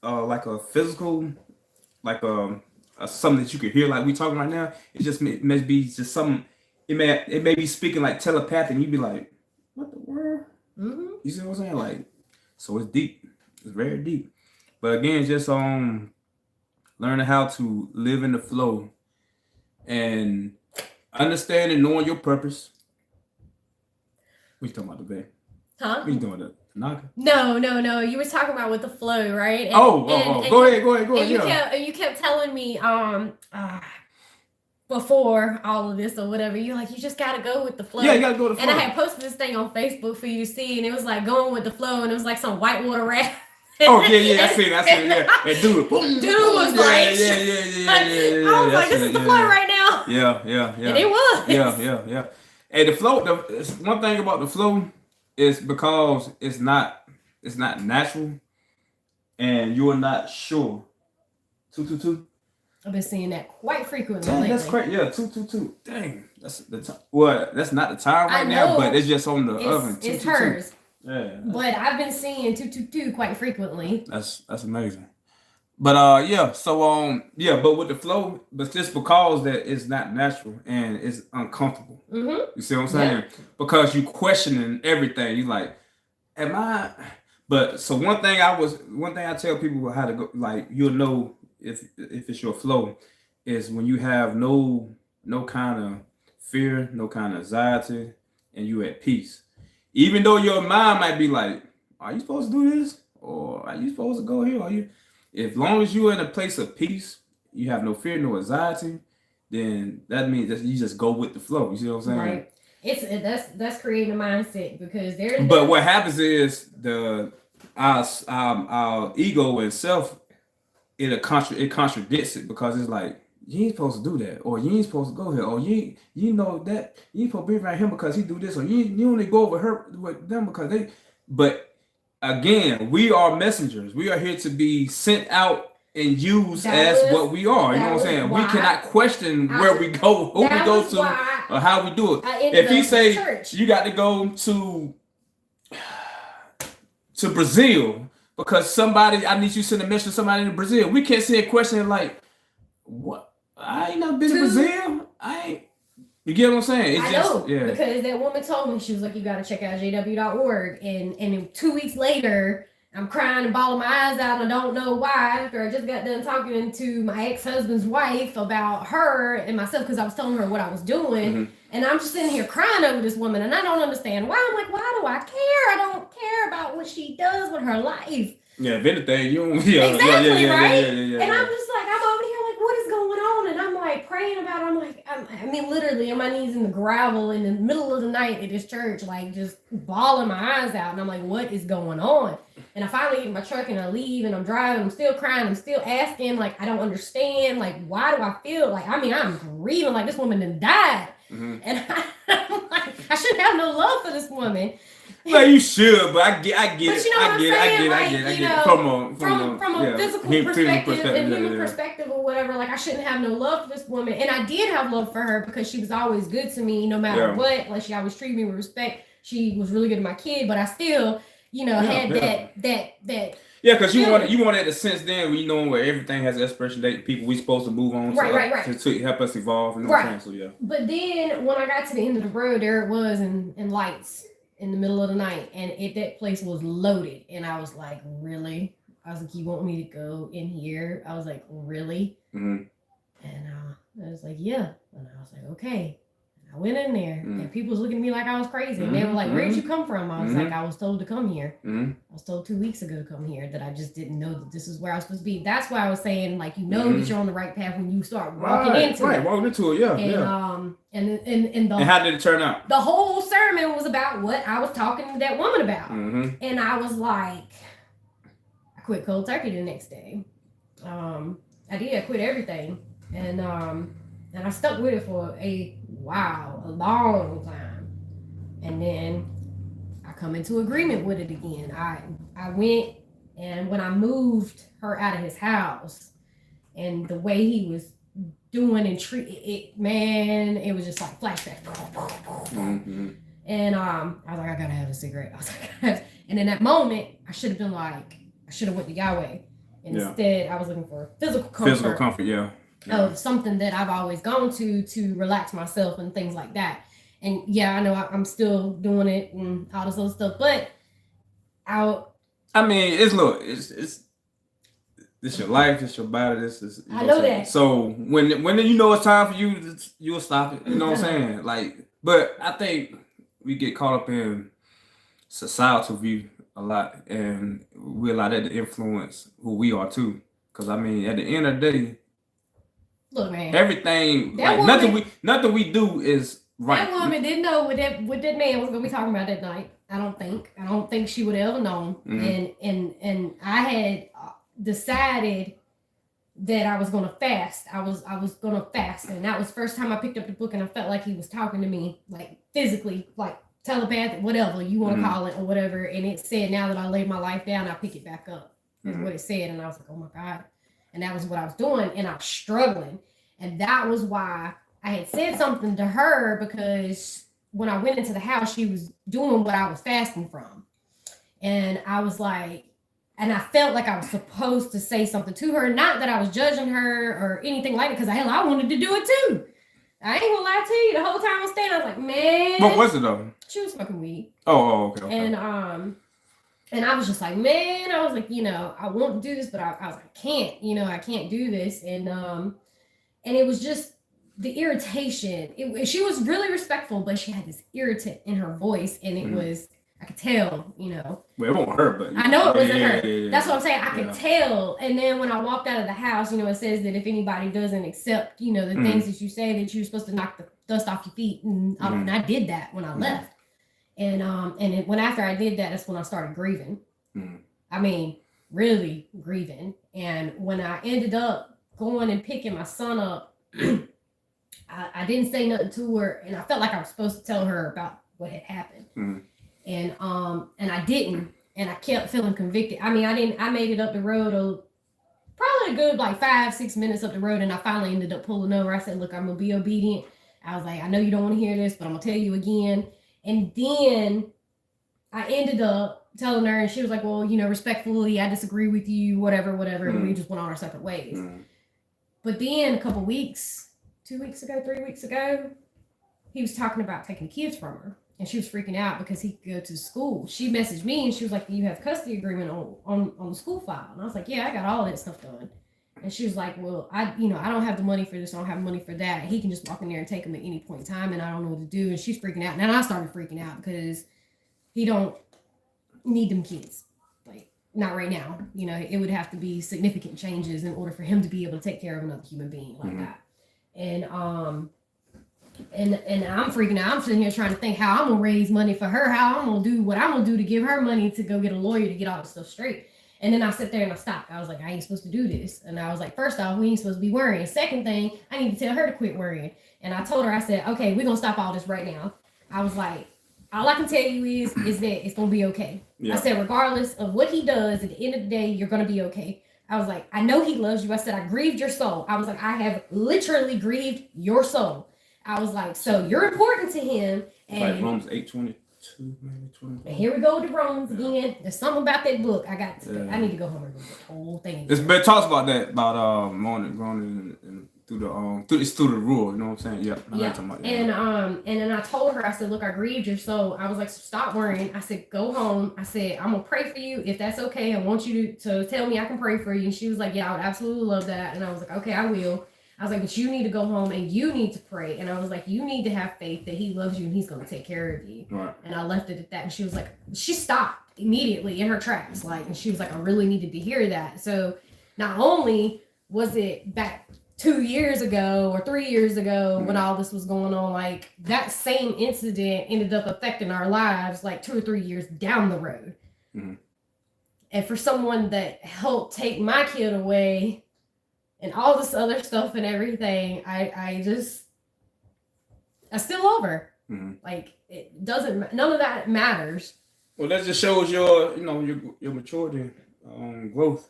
like a physical, like something that you could hear like we talking right now. It just may be just something. It may be speaking like telepathy, and you'd be like, "What the world?" You see what I'm saying? Like, so it's deep. It's very deep. But again, just learning how to live in the flow and understanding, knowing your purpose. What you talking about today? Huh? What you doing the knocker? No. You were talking about with the flow, right? And, Go ahead. And you kept telling me before all of this or whatever, you're like, you just gotta go with the flow. Yeah, you gotta go with the flow. And I had posted this thing on Facebook for you to see, and it was like going with the flow, and it was like some whitewater raft. Oh yeah, I see it. Yeah, and dude was like, yeah. I was like, this is the flow right now. Yeah. And it was. Yeah. And the flow, one thing about the flow is because it's not natural, and you're not sure. 222. I've been seeing that quite frequently. Dang, that's crazy. Yeah, 222. Dang, that's the time. Well, that's not the time right now, but it's just on the oven. It's hers. Yeah. But I've been seeing 222 quite frequently. That's amazing. But but with the flow, but just because that it's not natural and it's uncomfortable. You see what I'm saying? Yeah. Because you questioning everything. You like, am I? But so one thing I tell people how to go, like you'll know if it's your flow, is when you have no kind of fear, no kind of anxiety, and you at peace. Even though your mind might be like, are you supposed to do this? Or are you supposed to go here? As long as you're in a place of peace, you have no fear, no anxiety, then that means that you just go with the flow. You see what I'm saying? Right. That's creating a mindset because But what happens is our ego and self it contradicts it because it's like you ain't supposed to do that, or you ain't supposed to go here, or you know that you ain't supposed to be around him because he do this, or you only go over her with them because they. But again, we are messengers. We are here to be sent out and used as what we are. You know what I'm saying? We cannot question where we go, who we go to, or how we do it. If he say church. You got to go to Brazil because I need you to send a message to somebody in Brazil. We can't say a question like, what? I ain't never been to Brazil. You get what I'm saying? I know, because that woman told me, she was like, you got to check out jw.org. And 2 weeks later, I'm crying and bawling my eyes out. And I don't know why. After I just got done talking to my ex-husband's wife about her and myself, because I was telling her what I was doing. Mm-hmm. And I'm just sitting here crying over this woman. And I don't understand why. I'm like, why do I care? I don't care about what she does with her life. Yeah, if anything, you don't. Exactly, right? And I'm just like, I'm over here like, what is going on? And I'm like praying about it. I'm like, I mean, literally on my knees in the gravel in the middle of the night at this church, like just bawling my eyes out. And I'm like, what is going on? And I finally get in my truck and I leave and I'm driving. I'm still crying. I'm still asking, like, I don't understand. Like, why do I feel like, I mean, I'm grieving like this woman done died. Mm-hmm. And I'm like, I shouldn't have no love for this woman. No, you should, but I get it. You know I get it. From a physical perspective and human perspective or whatever, like I shouldn't have no love for this woman. And I did have love for her because she was always good to me no matter what. Like she always treated me with respect. She was really good to my kid, but I still, had that. Yeah, because you wanted the sense then when you know where everything has an expiration date, people we supposed to move on to help us evolve. You know what I'm saying? So yeah. But then when I got to the end of the road, there it was in lights in the middle of the night, and that place was loaded, and I was like, really? I was like, you want me to go in here? I was like, really? Mm-hmm. And I was like, yeah. And I was like, okay. I went in there, and people was looking at me like I was crazy. And they were like, where did you come from? I was like, I was told to come here. I was told 2 weeks ago to come here, that I just didn't know that this is where I was supposed to be. That's why I was saying, like, that you're on the right path when you start walking into it. Right, walking into it, yeah. And how did it turn out? The whole sermon was about what I was talking to that woman about. Mm-hmm. And I was like, I quit cold turkey the next day. I did. I quit everything. And I stuck with it for a long time. And then I come into agreement with it again. I went, and when I moved her out of his house, and the way he was doing and treat it, man, it was just like flashback. Mm-hmm. And I was like, I gotta have a cigarette. I was like, and in that moment, I should have been like, I should have went to Yahweh. And instead, I was looking for physical comfort. Yeah. Of something that I've always gone to relax myself and things like that. And I know I'm still doing it and all this other stuff, but it's your life, it's your body, I know that. So when you know it's time for you, you'll stop it. You know what I'm saying? Like, but I think we get caught up in societal view a lot, and we allow that to influence who we are too. Because I mean, at the end of the day, look, man, everything like woman, nothing we do is right. That woman didn't know what that man was gonna be talking about that night. I don't think she would have ever known. Mm-hmm. And I had decided that I was gonna fast. I was gonna fast, and that was the first time I picked up the book, and I felt like he was talking to me, like physically, like telepathic, whatever you want to call it or whatever. And it said, now that I laid my life down, I pick it back up. Is what it said, and I was like, oh my God. And that was what I was doing, and I was struggling. And that was why I had said something to her, because when I went into the house, she was doing what I was fasting from. And I was like, and I felt like I was supposed to say something to her. Not that I was judging her or anything like that, because I wanted to do it too. I ain't gonna lie to you. The whole time I was standing, I was like, man. What was it though? She was smoking weed. Oh, okay. And I was just like, man, I was like, I want to do this, but I was like, I can't do this. And it was just the irritation. She was really respectful, but she had this irritant in her voice, and it was, I could tell, Well, it won't hurt, but I know it wasn't her. Yeah. That's what I'm saying. I could tell. And then when I walked out of the house, it says that if anybody doesn't accept, the things that you say, that you're supposed to knock the dust off your feet. And I did that when I left. And when after I did that, that's when I started grieving. I mean, really grieving. And when I ended up going and picking my son up, I didn't say nothing to her, and I felt like I was supposed to tell her about what had happened. And I didn't, and I kept feeling convicted. I mean, I made it up the road, probably a good like 5-6 minutes up the road, and I finally ended up pulling over. I said, look, I'm gonna be obedient. I was like, I know you don't want to hear this, but I'm gonna tell you again. And then I ended up telling her, and she was like, well, respectfully, I disagree with you, whatever. And we just went on our separate ways. But then a couple weeks, 2 weeks ago, 3 weeks ago, he was talking about taking the kids from her. And she was freaking out because he could go to school. She messaged me and she was like, do you have custody agreement on the school file? And I was like, yeah, I got all that stuff done. And she was like, well, I don't have the money for this. I don't have money for that. He can just walk in there and take them at any point in time, and I don't know what to do. And she's freaking out. And then I started freaking out because he don't need them kids. Like, not right now. It would have to be significant changes in order for him to be able to take care of another human being like that. And I'm freaking out. I'm sitting here trying to think how I'm gonna raise money for her, how I'm gonna do what I'm gonna do to give her money to go get a lawyer to get all this stuff straight. And then I sit there and I stopped. I was like, I ain't supposed to do this. And I was like, first off, we ain't supposed to be worrying. Second thing, I need to tell her to quit worrying. And I told her, I said, okay, we're gonna stop all this right now. I was like, all I can tell you is that it's gonna be okay. Yeah. I said, regardless of what he does, at the end of the day, you're gonna be okay. I was like, I know he loves you. I said, I grieved your soul. I was like, I have literally grieved your soul. I was like, so you're important to him. And like Romans 8:22, maybe 20. Here we go with the Romans again. There's something about that book. I need to go home and read the whole thing. It talks about that, about going and through the rule. You know what I'm saying? Yeah. And then I told her, I said, look, I grieved your soul. I was like, stop worrying. I said, go home. I said, I'm gonna pray for you if that's okay. I want you to tell me I can pray for you. And she was like, yeah, I would absolutely love that. And I was like, okay, I will. I was like, but you need to go home and you need to pray. And I was like, you need to have faith that he loves you and he's going to take care of you. Right. And I left it at that. And she was like, she stopped immediately in her tracks. Like, and she was like, I really needed to hear that. So not only was it back 2 years ago or 3 years ago when all this was going on, like that same incident ended up affecting our lives like 2 or 3 years down the road. And for someone that helped take my kid away and all this other stuff and everything, I still over. Like, it doesn't, none of that matters. Well, that just shows your maturity, growth.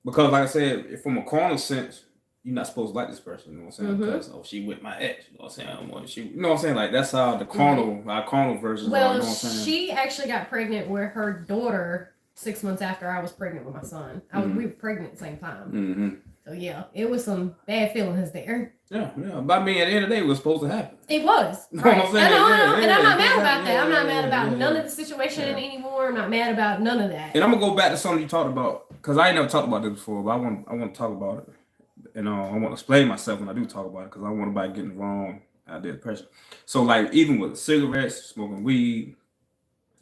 Because like I said, from a carnal sense, you're not supposed to like this person, you know what I'm saying? Because, she with my ex, you know what I'm saying? You know what I'm saying? Like, that's how the our carnal versions are, you know what I'm saying? She actually got pregnant with her daughter 6 months after I was pregnant with my son. We were pregnant at the same time. So yeah, it was some bad feelings there. Yeah. But I mean, at the end of the day, it was supposed to happen. It was. Right. And I'm not mad about that. I'm not mad about none of the situation anymore. I'm not mad about none of that. And I'm gonna go back to something you talked about, because I ain't never talked about this before, but I want to talk about it. And I want to explain myself when I do talk about it, because I don't want nobody getting wrong out there pressure. So like, even with cigarettes, smoking weed,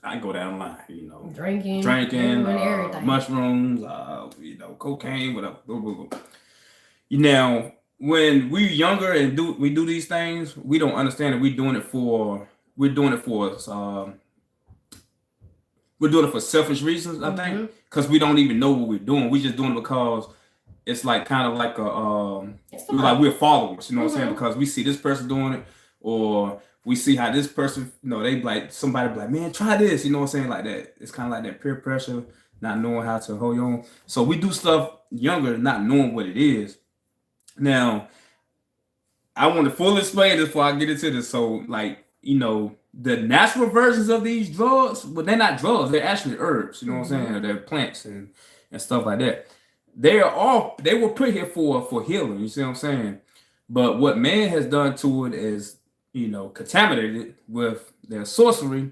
I go down the line, drinking, mushrooms, cocaine, whatever. Now, when we're younger and we do these things, we don't understand that we're doing it for selfish reasons. I think, because we don't even know what we're doing. We just doing it because it's like kind of like we're followers. You know what I'm saying? Because we see this person doing it, or we see how this person, they like, somebody be like, man, try this, you know what I'm saying? Like that. It's kind of like that peer pressure, not knowing how to hold your own. So we do stuff younger, not knowing what it is. Now, I want to fully explain this before I get into this. So, like, the natural versions of these drugs, but they're not drugs. They're actually herbs, you know what I'm saying? They're plants and stuff like that. They were put here for healing, you see what I'm saying? But what man has done to it is, contaminated it with their sorcery,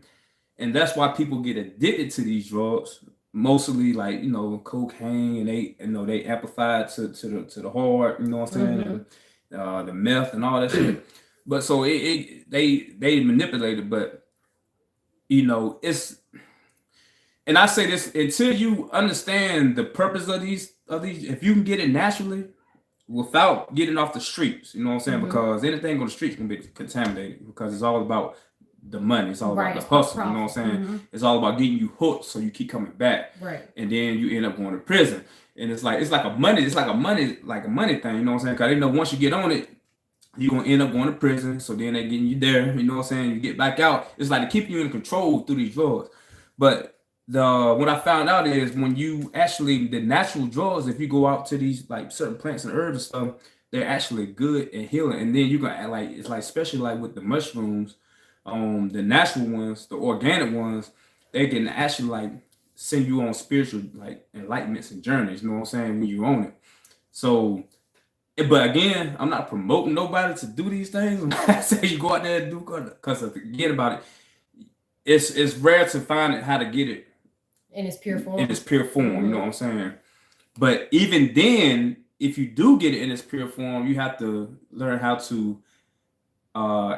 and that's why people get addicted to these drugs. Mostly like cocaine, and they amplify it to the heart, you know what I'm saying? And, the meth and all that shit. But so they manipulate it, but it's, and I say this, until you understand the purpose of these, if you can get it naturally, without getting off the streets, you know what I'm saying? Because anything on the streets can be contaminated, because it's all about the money. It's all about the hustle, you know what I'm saying? It's all about getting you hooked so you keep coming back. Right. And then you end up going to prison. And it's like a money thing, you know what I'm saying? Because they know once you get on it, you're gonna end up going to prison. So then they getting you there, you know what I'm saying? You get back out. It's like they keep you in control through these drugs. But what I found out is when you actually the natural drugs, if you go out to these like certain plants and herbs and stuff, they're actually good at healing. And then you can like it's like especially like with the mushrooms, the natural ones, the organic ones, they can actually like send you on spiritual like enlightenments and journeys, you know what I'm saying, when you own it. So but again, I'm not promoting nobody to do these things. I say you go out there and do because forget about it. It's rare to find it how to get it in its pure form. In its pure form, you know what I'm saying? But even then, if you do get it in its pure form, you have to learn how to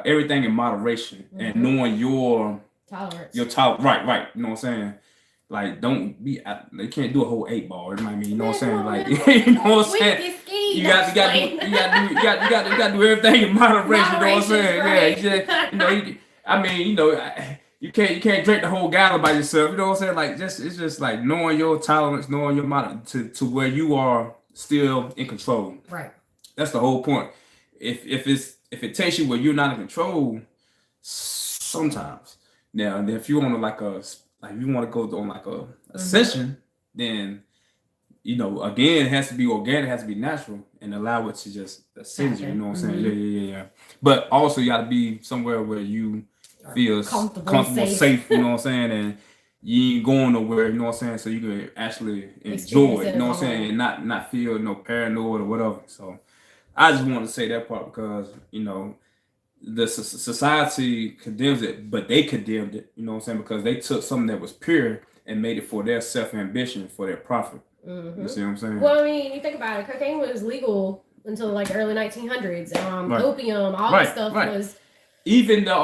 everything in moderation and knowing your tolerance. Right. You know what I'm saying? Like, don't be. They can't do a whole 8 ball. You know what I mean? You know what I'm saying? Like, you know what I'm saying? You got to do everything in moderation. You know what I'm saying? Right. Yeah, you can't drink the whole gallon by yourself. You know what I'm saying? Like, it's just like knowing your tolerance, knowing your to where you are still in control. Right. That's the whole point. If it takes you where you're not in control, sometimes. Now, if you want you want to go on like a ascension, then again, it has to be organic, it has to be natural, and allow it to just ascend you. You know what I'm saying? Yeah. But also, you got to be somewhere where you feel comfortable, safe. You know what I'm saying? And you ain't going nowhere. You know what I'm saying? So you can actually enjoy it. You know what I'm saying? And not feel paranoid or whatever. So I just want to say that part because the society condemns it, but they condemned it, you know what I'm saying? Because they took something that was pure and made it for their self-ambition, for their profit. You see what I'm saying? Well, I mean, you think about it, cocaine was legal until like the early 1900s. Opium, all that stuff was. Even the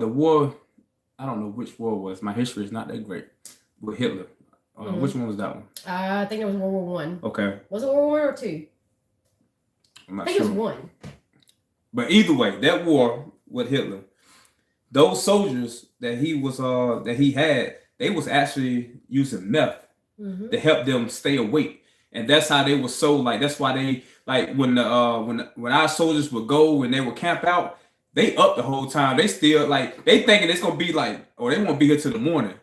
war, I don't know which war it was. My history is not that great. With Hitler. Which one was that one? I think it was World War I. Okay. Was it World War I or II? I'm not sure. I think it was one. But either way, that war with Hitler, those soldiers that he had, they was actually using meth to help them stay awake, and that's how they were so like. That's why they like when our soldiers would go and they would camp out, they up the whole time. They still like they thinking it's gonna be like, or they won't be here till the morning,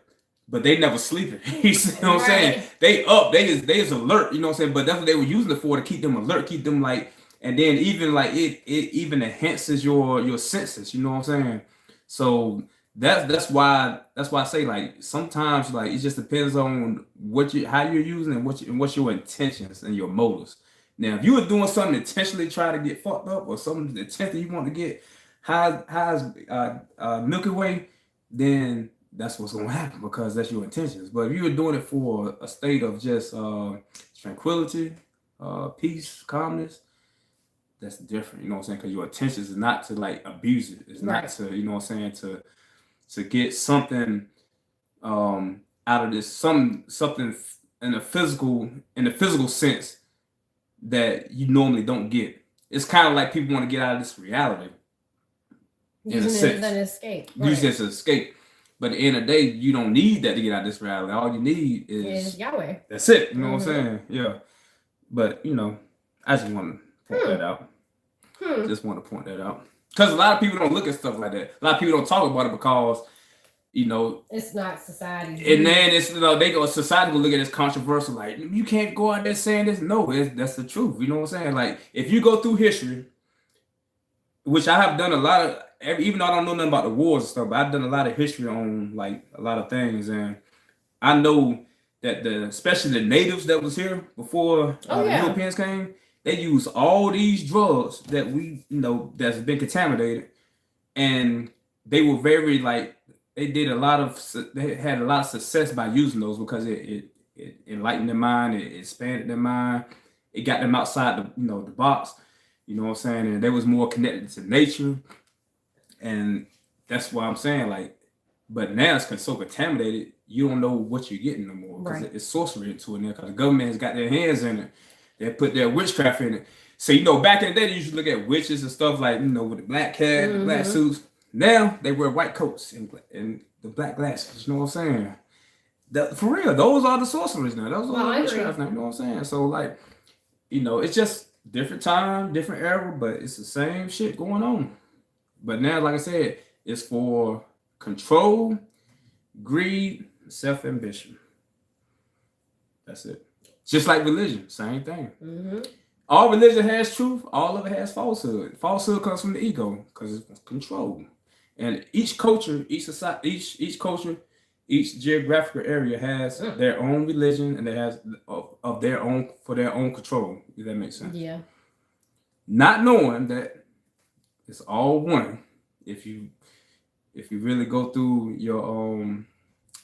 but they never sleeping. You see what I'm saying? They up, they is alert. You know what I'm saying? But that's what they were using it for, to keep them alert, keep them like. And then even like it even enhances your senses, you know what I'm saying? So that's why I say like sometimes like it just depends on how you're using and what's your intentions and your motives. Now if you were doing something intentionally try to get fucked up or something intentionally you want to get high as Milky Way, then that's what's gonna happen because that's your intentions. But if you were doing it for a state of just tranquility, peace, calmness, that's different, you know what I'm saying? Because your intention is not to like abuse it. It's not to, you know what I'm saying, to get something out of this, something in the physical sense that you normally don't get. It's kind of like people want to get out of this reality. Using it as an escape. Use it as an escape. But at the end of the day, you don't need that to get out of this reality. All you need is Yahweh. That's it. You know what I'm saying? Yeah. But I just want to point that out. Just want to point that out. Because a lot of people don't look at stuff like that. A lot of people don't talk about it because, it's not society. And then it's, society will look at it as controversial. Like, you can't go out there saying this. No, that's the truth. You know what I'm saying? Like, if you go through history, which I have done a lot of, even though I don't know nothing about the wars and stuff, but I've done a lot of history on, like, a lot of things. And I know that especially the natives that was here before the Europeans came, they use all these drugs that that's been contaminated, and they were very they had a lot of success by using those because it enlightened their mind, it expanded their mind, it got them outside the box, you know what I'm saying, and they was more connected to nature, and that's why I'm saying but now it's so contaminated, you don't know what you're getting no more because it's sorcery into it now because the government has got their hands in it. They put their witchcraft in it. So, back in the day, they used to look at witches and stuff with the black hat, the black suits. Now, they wear white coats and the black glasses. You know what I'm saying? For real, those are the sorcerers now. Those Well, are I the agree. witchcraft now. You know what I'm saying? So like, it's just different time, different era, but it's the same shit going on. But now, like I said, it's for control, greed, self ambition. That's it. Just like religion, same thing. Mm-hmm. All religion has truth. All of it has falsehood. Falsehood comes from the ego because it's control. And each culture, each society, each culture, each geographical area has their own religion and they has of their own for their own control. If that makes sense. Yeah. Not knowing that it's all one. If you really go through your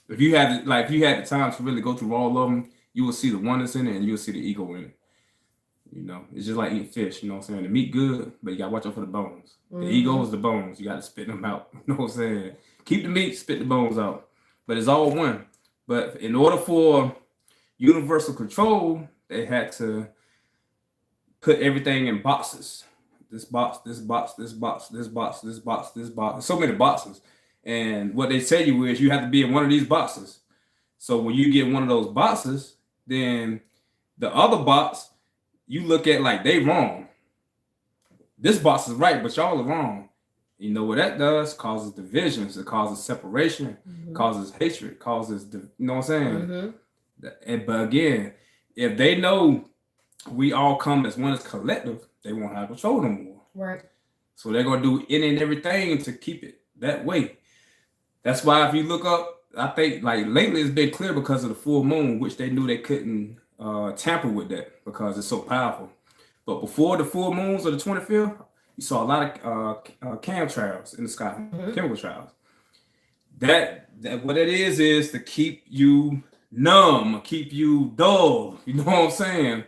if you had the time to really go through all of them, you will see the oneness in it and you'll see the ego in it. It's just like eating fish. You know what I'm saying? The meat good, but you gotta watch out for the bones. The ego is the bones. You gotta spit them out. You know what I'm saying? Keep the meat, spit the bones out. But it's all one. But in order for universal control, they had to put everything in boxes. This box, this box, this box, this box, this box, this box. So many boxes. And what they tell you is you have to be in one of these boxes. So when you get one of those boxes, then the other box, you look at like they wrong. This box is right, but y'all are wrong. You know what that does? Causes divisions. It causes separation. Causes hatred. Causes, you know what I'm saying? But again, if they know we all come as one as collective, they won't have control no more. Right. So they're gonna do any and everything to keep it that way. That's why if you look up, I think like lately it's been clear because of the full moon, which they knew they couldn't tamper with that because it's so powerful. But before the full moons of the 25th, you saw a lot of chemtrails in the sky, chemical trials. That what it is to keep you numb, keep you dull. You know what I'm saying?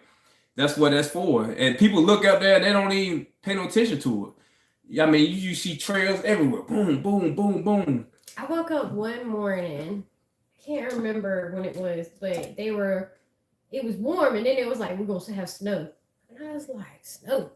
That's what that's for. And people look up there and they don't even pay no attention to it. I mean, you see trails everywhere. Boom, boom, boom, boom. I woke up one morning. I can't remember when it was, but it was warm and then it was like, we're going to have snow. And I was like, snow?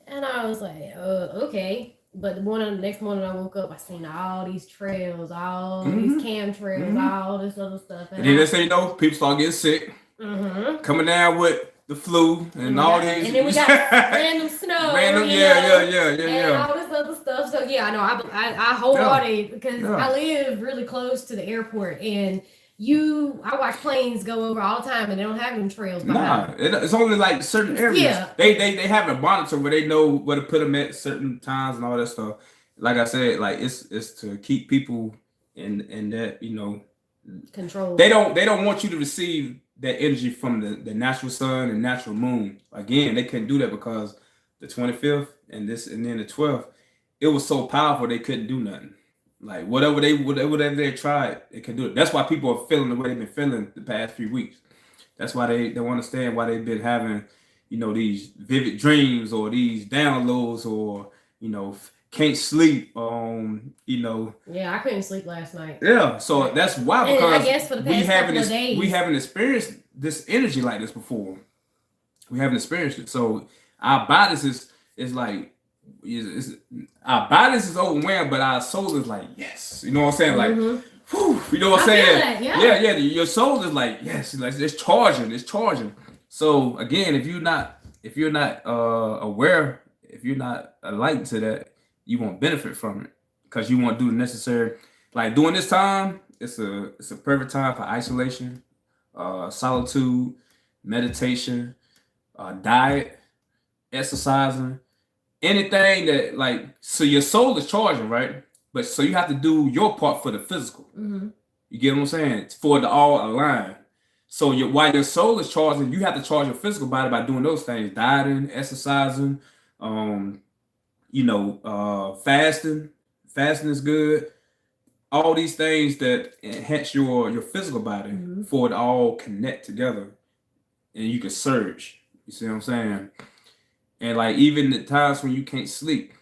And I was like, okay. But the next morning I woke up, I seen all these trails, all these chemtrails, all this other stuff. And then they say, people start getting sick. Coming down with the flu and all these. And then we got random snow. Yeah. And all this other stuff. So yeah, I know. I wholeheartedly, because I live really close to the airport and I watch planes go over all the time and they don't have any trails behind. Nah, it's only like certain areas. Yeah. They have a monitor where they know where to put them at certain times and all that stuff. Like I said, like it's to keep people in that, control. They don't want you to receive that energy from the natural sun and natural moon. Again, they couldn't do that because the 25th and then the 12th, it was so powerful they couldn't do nothing. Like whatever they tried, they can do it. That's why people are feeling the way they've been feeling the past few weeks. That's why they don't understand why they've been having, these vivid dreams or these downloads or, can't sleep. Yeah, I couldn't sleep last night. Yeah, so that's why, because I guess for the past couple of days, we haven't experienced this energy like this before. We haven't experienced it. So our bodies is like, our bodies is overwhelmed, but our soul is like, yes. You know what I'm saying? Like, whew, you know what I'm saying? Yeah. Your soul is like, yes, like it's charging. So again, if you're not aware, if you're not enlightened to that, you won't benefit from it because you won't do the necessary. Like during this time, it's a perfect time for isolation, solitude, meditation, diet, exercising. Anything that so your soul is charging, right? But so you have to do your part for the physical. You get what I'm saying? For it to all align. So while your soul is charging, you have to charge your physical body by doing those things: dieting, exercising, fasting. Fasting is good. All these things that enhance your physical body for it to all connect together, and you can surge. You see what I'm saying? And like even the times when you can't sleep,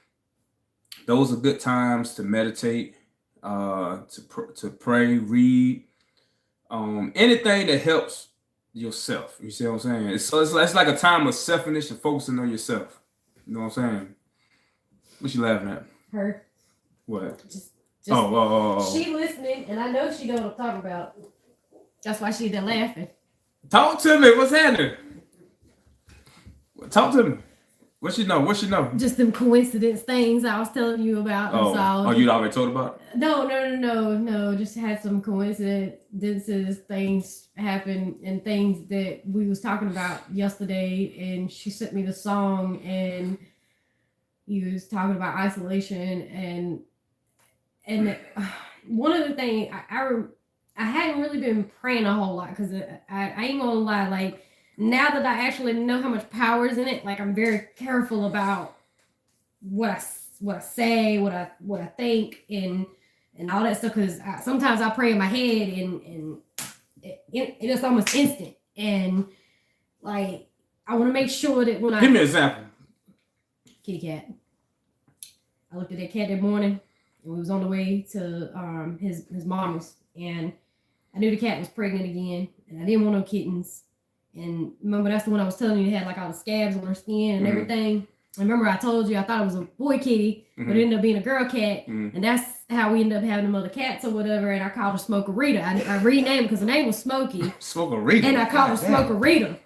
those are good times to meditate, to pray, read, anything that helps yourself. You see what I'm saying? It's like a time of selfishness and focusing on yourself. You know what I'm saying? What you laughing at? Her. What? Just she listening, and I know she know what I'm talking about. That's why she there laughing. Talk to me. What's happening? Talk to me. What she know? Just them coincidence things I was telling you about. Oh, you already told about it? No. Just had some coincidences, things happen, and things that we was talking about yesterday. And she sent me the song, and he was talking about isolation, and one of the things I hadn't really been praying a whole lot because I ain't gonna lie, like. Now that I actually know how much power is in it, like I'm very careful about what I say, what I think, and all that stuff. Because sometimes I pray in my head, and it's almost instant. And like I want to make sure that when give me an example. Kitty cat. I looked at that cat that morning, and we was on the way to his mama's, and I knew the cat was pregnant again, and I didn't want no kittens. And remember, that's the one I was telling you had like all the scabs on her skin and everything. And remember, I told you I thought it was a boy kitty, but it ended up being a girl cat. And that's how we ended up having the other cats or whatever. And I called her Smokerita. I renamed because her name was Smokey. Smokerita. And I called her Smokerita.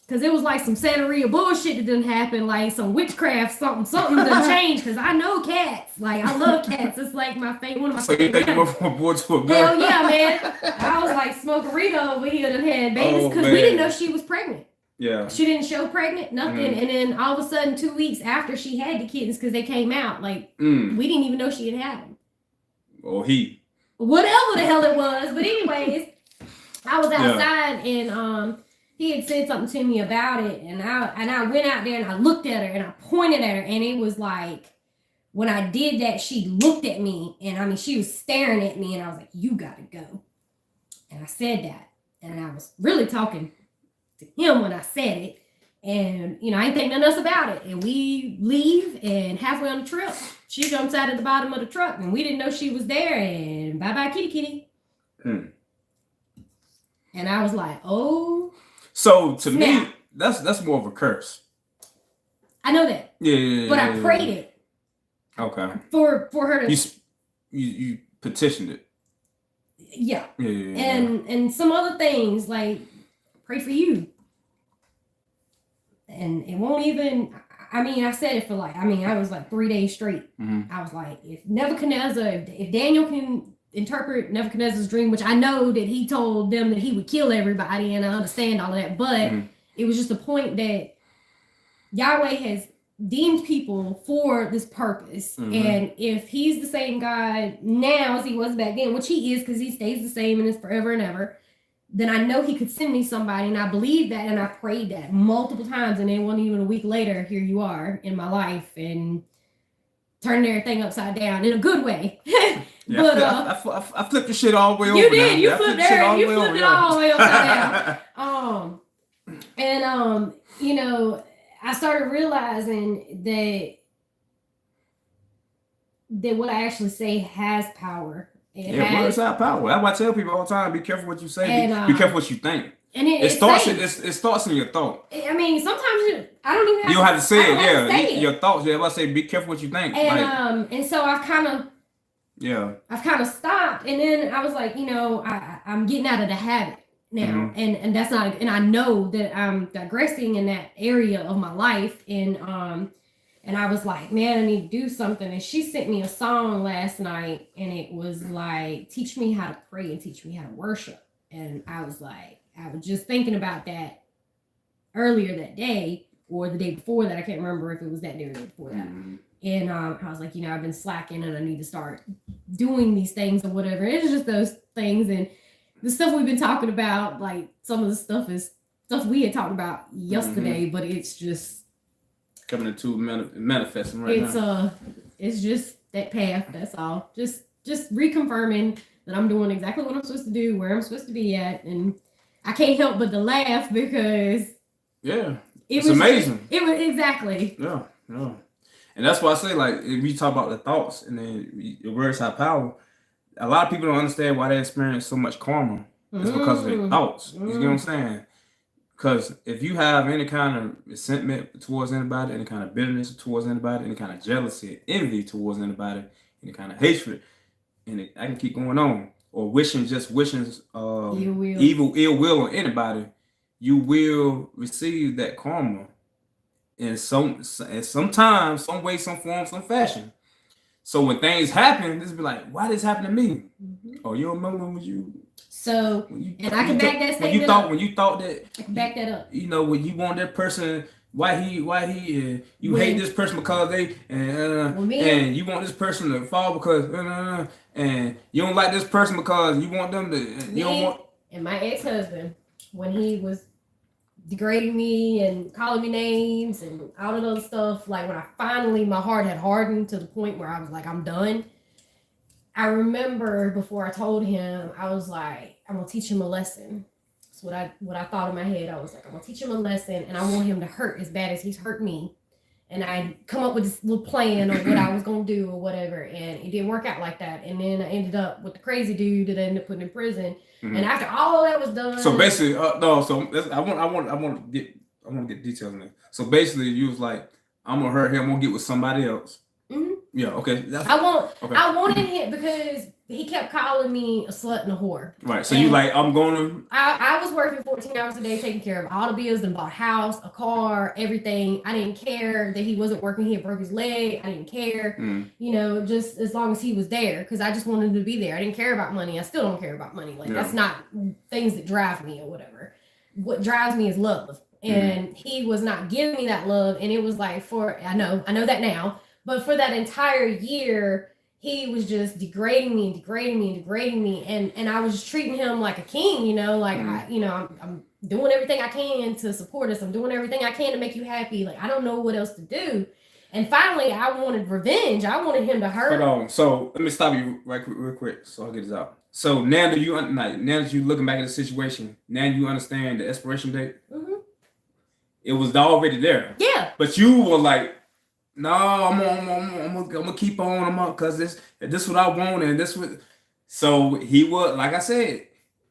Because it was like some Santeria bullshit that didn't happen, like some witchcraft, something done changed. Because I know cats. Like, I love cats. It's like my favorite, one of my favorite. So you think you went from a boy to a girl? Hell yeah, man. I was like, Smokerita over here done had babies because we didn't know she was pregnant. Yeah. She didn't show pregnant, nothing. And then all of a sudden, 2 weeks after she had the kittens, because they came out, like, we didn't even know she had had them. Or he. Whatever the hell it was. But anyways, I was outside and he had said something to me about it, and I went out there and I looked at her and I pointed at her, and it was like when I did that, she looked at me, and I mean she was staring at me, and I was like, "You gotta go," and I said that, and I was really talking to him when I said it, and I ain't think nothing else about it, and we leave, and halfway on the trip, she jumps out at the bottom of the truck, and we didn't know she was there, and bye bye kitty. And I was like, oh. So to me, that's more of a curse. I know that. Yeah. But I prayed it. Okay. For her to. You petitioned it. Yeah. Yeah. And some other things like pray for you. And it won't even. I mean, I said it for I was like 3 days straight. I was like, if Nebuchadnezzar, if Daniel can interpret Nebuchadnezzar's dream, which I know that he told them that he would kill everybody, and I understand all of that, but it was just a point that Yahweh has deemed people for this purpose, and if he's the same God now as he was back then, which he is because he stays the same and is forever and ever, then I know he could send me somebody, and I believe that, and I prayed that multiple times, and then it wasn't even a week later, here you are in my life, and turning everything upside down in a good way. Yeah, but I flipped the shit all the way over. You did. You flipped it all the way upside down. I started realizing that what I actually say has power. Words have power. That's why I tell people all the time: be careful what you say. Be careful what you think. And it starts in your thought. I mean, sometimes I don't even. You don't have to say it. Yeah, your thoughts. Yeah, I say be careful what you think. And so I've kind of stopped, and then I was like, I'm getting out of the habit now, and that's not, and I know that I'm digressing in that area of my life, and I was like, man, I need to do something. And she sent me a song last night, and it was like, teach me how to pray and teach me how to worship. And I was like, I was just thinking about that earlier that day or the day before that. I can't remember if it was that day or the day before that. And I was like, I've been slacking and I need to start doing these things or whatever. It's just those things. And the stuff we've been talking about, like some of the stuff is stuff we had talked about yesterday, but it's just coming into manifesting right now. It's just that path. That's all. Just reconfirming that I'm doing exactly what I'm supposed to do, where I'm supposed to be at. And I can't help but to laugh because it's amazing. It was exactly. Yeah. And that's why I say, like, if we talk about the thoughts and then the words have power, a lot of people don't understand why they experience so much karma. It's because of their thoughts. You get what I'm saying? Because if you have any kind of resentment towards anybody, any kind of bitterness towards anybody, any kind of jealousy, envy towards anybody, any kind of hatred, and I can keep going on, or wishing will. ill will on anybody, you will receive that karma in sometimes, some way, some form, some fashion. So when things happen, this be like, why this happened to me? Oh, you remember when you? So, and I can back that when you statement thought up. when you thought that I can back that up. you know, when you want that person, why he you hate this person because they and you want this person to fall because and you don't like this person because you want them to you don't want. And my ex-husband, when he was degrading me and calling me names and all of those stuff, like when I finally, my heart had hardened to the point where I was like, I'm done. I remember before I told him, I was like, I'm gonna teach him a lesson. That's what I thought in my head. I was like, I'm gonna teach him a lesson, and I want him to hurt as bad as he's hurt me. And I come up with this little plan of what I was gonna do or whatever, and it didn't work out like that. And then I ended up with the crazy dude that I ended up putting in prison. Mm-hmm. And after all that was done, so basically, no. So I want to get details in there. So basically, you was like, I'm gonna hurt him. I'm gonna get with somebody else. Mm-hmm. Yeah. Okay. I wanted him because he kept calling me a slut and a whore. Right. So you like, I'm going to. I was working 14 hours a day, taking care of all the bills, and bought a house, a car, everything. I didn't care that he wasn't working. He had broke his leg. I didn't care. You know, just as long as he was there, because I just wanted him to be there. I didn't care about money. I still don't care about money. Like that's not things that drive me or whatever. What drives me is love. And he was not giving me that love. And it was like I know that now. But for that entire year, he was just degrading me, and I was just treating him like a king, you know, like I'm doing everything I can to support us. I'm doing everything I can to make you happy. Like I don't know what else to do. And finally, I wanted revenge. I wanted him to hurt. Hold on. So let me stop you real quick, so I'll get this out. So now that you looking back at the situation, now you understand the expiration date. Mm-hmm. It was already there. Yeah. But you were like, no, I'm gonna keep on. Cause this what I want, and this what. So he would, like I said,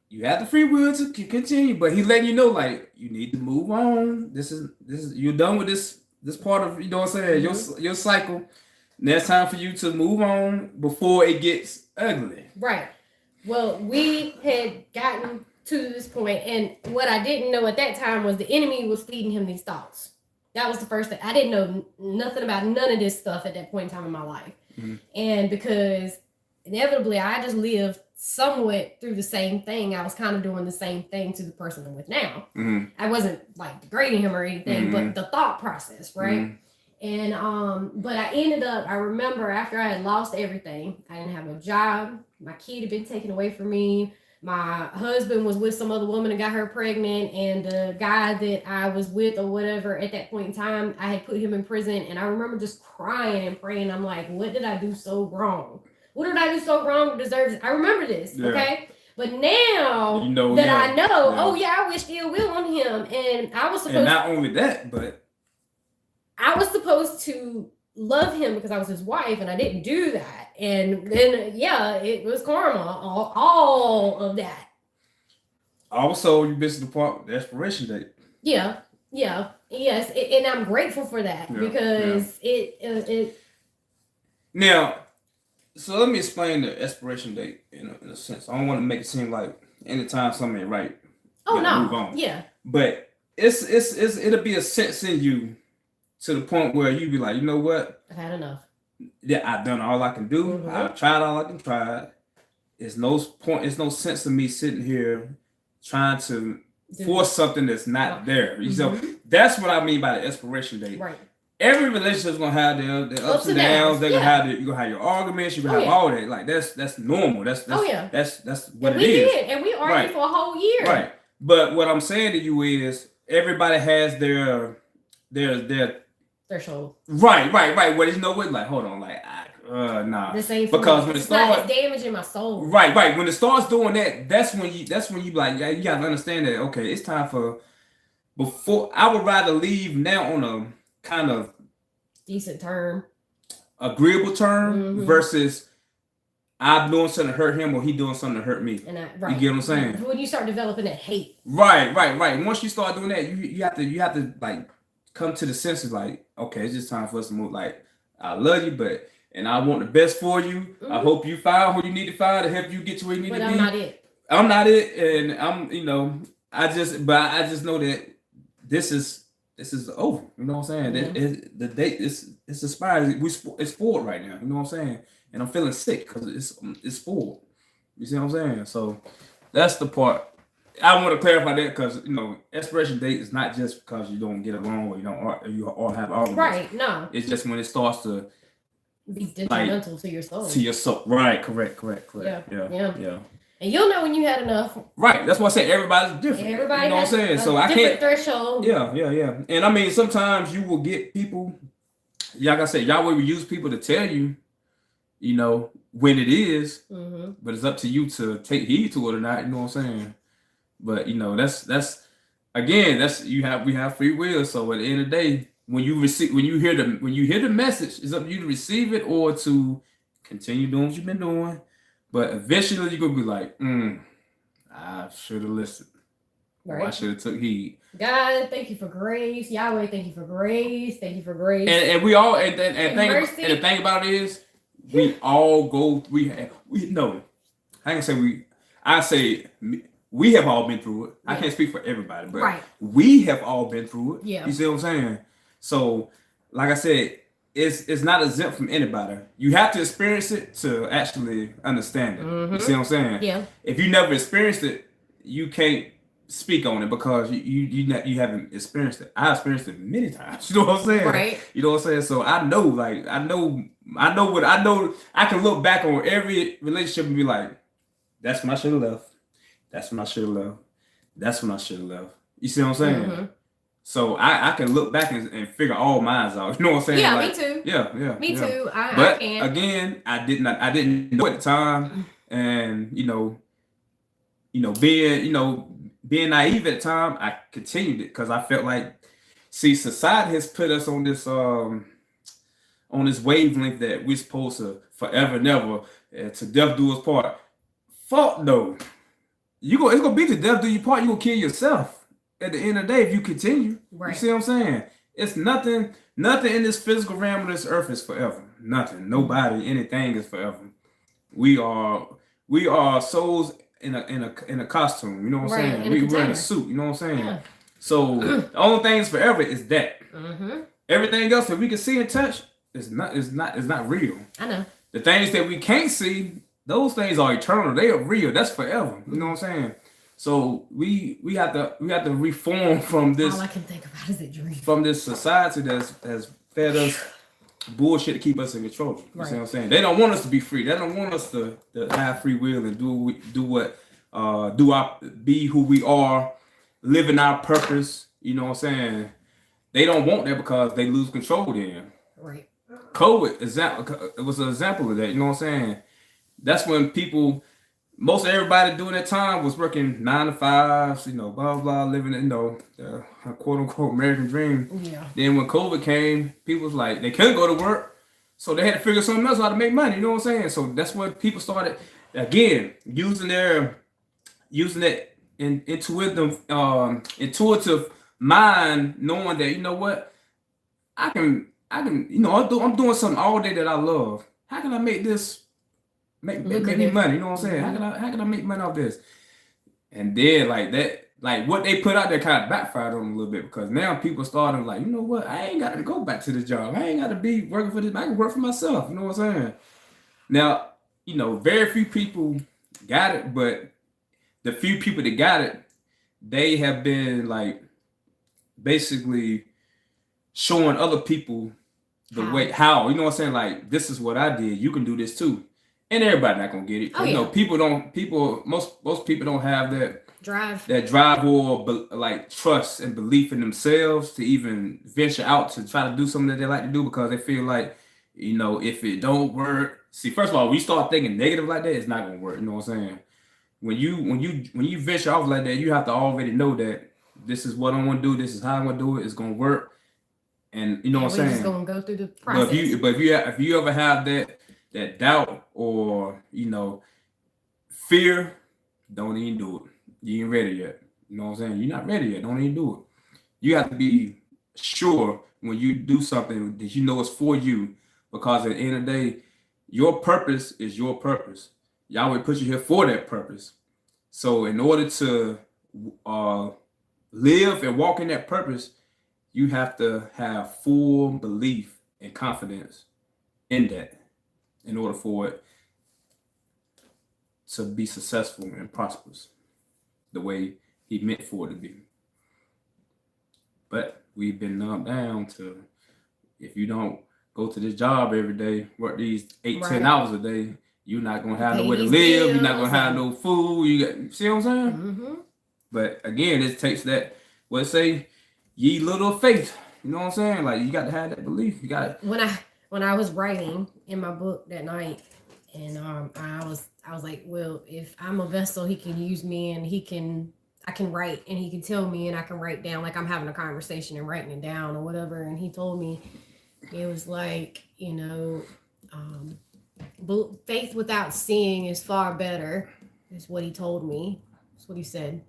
you have the free will to continue, but he letting you know, like, you need to move on. This is you're done with this part of, you know what I'm saying, your cycle. Now it's time for you to move on before it gets ugly. Right. Well, we had gotten to this point, and what I didn't know at that time was the enemy was feeding him these thoughts. That was the first thing. I didn't know nothing about none of this stuff at that point in time in my life. Mm-hmm. And because inevitably I just lived somewhat through the same thing. I was kind of doing the same thing to the person I'm with now. Mm-hmm. I wasn't like degrading him or anything, but the thought process, right? Mm-hmm. And but I remember after I had lost everything, I didn't have a job. My kid had been taken away from me. My husband was with some other woman and got her pregnant, and the guy that I was with or whatever at that point in time, I had put him in prison. And I remember just crying and praying. I'm like, what did I do so wrong? What did I do so wrong to deserve this? I remember this, okay? But now I know, I wished ill will on him. And I was supposed and not only that, but I was supposed to love him because I was his wife, and I didn't do that. And then it was karma, all of that. Also, you missed the part, the expiration date. Yes, and I'm grateful for that because it. Now, so let me explain the expiration date in a sense. I don't want to make it seem like anytime something ain't right. Oh no, move on. Yeah. But it'll be a sense in you to the point where you be like, you know what? I've had enough. Yeah, I've done all I can do. Mm-hmm. I've tried all I can try. It's no point. It's no sense of me sitting here trying to force something that's not there. Mm-hmm. So that's what I mean by the expiration date. Right. Every relationship's gonna have their ups and downs. They're gonna have you're gonna have your arguments. You're gonna have all that. Like that's normal. That's what it is. And we argued for a whole year. Right. But what I'm saying to you is everybody has their threshold. Right. Well, you know what? Like, hold on. Like, nah. This ain't because when it starts, it's damaging my soul. Right. When it starts doing that, that's when you like, you gotta understand that. Okay, it's time for. Before I would rather leave now on a kind of decent term, agreeable term, versus I'm doing something to hurt him or he doing something to hurt me. And you get what I'm saying? When you start developing that hate. Right. Once you start doing that, you have to like come to the senses like, okay, it's just time for us to move. Like, I love you, but and I want the best for you. I hope you find who you need to find to help you get to where you need But to I'm be. not it. I'm not it, and I'm I just know that this is over. You know what I'm saying? The date it's expired. It's spoiled right now. You know what I'm saying? And I'm feeling sick because it's spoiled. You see what I'm saying? So that's the part. I want to clarify that because expiration date is not just because you don't get along or you all have arguments. Right? No. It's just when it starts to be detrimental to your soul. To your soul. Right. Correct. Yeah. And you'll know when you had enough. Right. That's why I say everybody's different. Everybody, you know what I'm saying? So I can't threshold. Yeah. And I mean, sometimes you will get people. Like I said, Yahweh will use people to tell you, when it is. But it's up to you to take heed to it or not. You know what I'm saying? But that's again, we have free will. So at the end of the day, when you hear the message, it's up to you to receive it or to continue doing what you've been doing. But eventually you're gonna be like, I should have listened. Right. Or I should have took heed. God, thank you for grace. Yahweh, thank you for grace. Thank you for grace. And we all and the thing about it is we all go we have all been through it. I can't speak for everybody, but we have all been through it. Yeah. You see what I'm saying? So, like I said, it's not exempt from anybody. You have to experience it to actually understand it. You see what I'm saying? Yeah. If you never experienced it, you can't speak on it because you haven't experienced it. I experienced it many times. You know what I'm saying? Right. You know what I'm saying? So I know I can look back on every relationship and be like, that's when I should have left. That's when I should have left. That's when I should have left. You see what I'm saying? So I can look back and figure all mines out. You know what I'm saying? Yeah, me too. Yeah. Me too. But I can. Again, I didn't know at the time, and being naive at the time, I continued it because I felt like, society has put us on this wavelength that we're supposed to forever and ever to death do us part. Fuck no. It's gonna be to death do you part. You gonna kill yourself at the end of the day if you continue. Right. You see what I'm saying? It's nothing in this physical realm of this earth is forever. Nothing. Nobody, anything is forever. We are souls in a costume. You know what I'm saying? We wearing a suit. You know what I'm saying? Yeah. So the only thing is forever is that. Everything else that we can see and touch is not real. I know. The things that we can't see, those things are eternal. They are real. That's forever. You know what I'm saying? So we have to reform from this. All I can think about is a dream. From this society that's fed us bullshit to keep us in control. You see what I'm saying? They don't want us to be free. They don't want us to have free will and be who we are, live in our purpose. You know what I'm saying? They don't want that because they lose control then. Right. COVID it was an example of that. You know what I'm saying? That's when most everybody during that time was working 9 to 5s, blah blah, living the quote unquote American dream. Yeah. Then when COVID came, people was like they couldn't go to work, so they had to figure something else how to make money. You know what I'm saying? So that's when people started again using that intuitive mind, knowing that I can I'm doing something all day that I love. How can I make this? Make me money, you know what I'm saying? How can I make money off this? And then what they put out there kind of backfired on them a little bit because now people starting like, you know what? I ain't got to go back to this job. I ain't got to be working for this. I can work for myself. You know what I'm saying? Now, very few people got it, but the few people that got it, they have been basically showing other people the way how. You know what I'm saying? Like, this is what I did. You can do this too. And everybody not gonna get it. Oh, yeah. Most people don't have that drive or trust and belief in themselves to even venture out to try to do something that they like to do because they feel like, if it don't work. See, first of all, when you start thinking negative like that, it's not gonna work. You know what I'm saying? When you venture off like that, you have to already know that this is what I want to do. This is how I'm gonna do it. It's gonna work. And you know what I'm saying? We're just gonna go through the process. But if you ever have that doubt or fear, don't even do it. You ain't ready yet. You know what I'm saying? You're not ready yet. Don't even do it. You have to be sure when you do something that it's for you, because at the end of the day, your purpose is your purpose. Yahweh put you here for that purpose. So in order to live and walk in that purpose, you have to have full belief and confidence in that in order for it to be successful and prosperous the way he meant for it to be. But we've been numbed down to, if you don't go to this job every day, work these 8-10 hours a day, you're not gonna have nowhere to live. You're not gonna have no food. See what I'm saying? Mm-hmm. But again, it takes that. What say, ye little faith. You know what I'm saying? Like, you got to have that belief. You got it. When I was writing in my book that night, and I was like, well, if I'm a vessel, he can use me, and I can write, and he can tell me, and I can write down, like I'm having a conversation and writing it down or whatever. And he told me, it was like, faith without seeing is far better, is what he told me. That's what he said.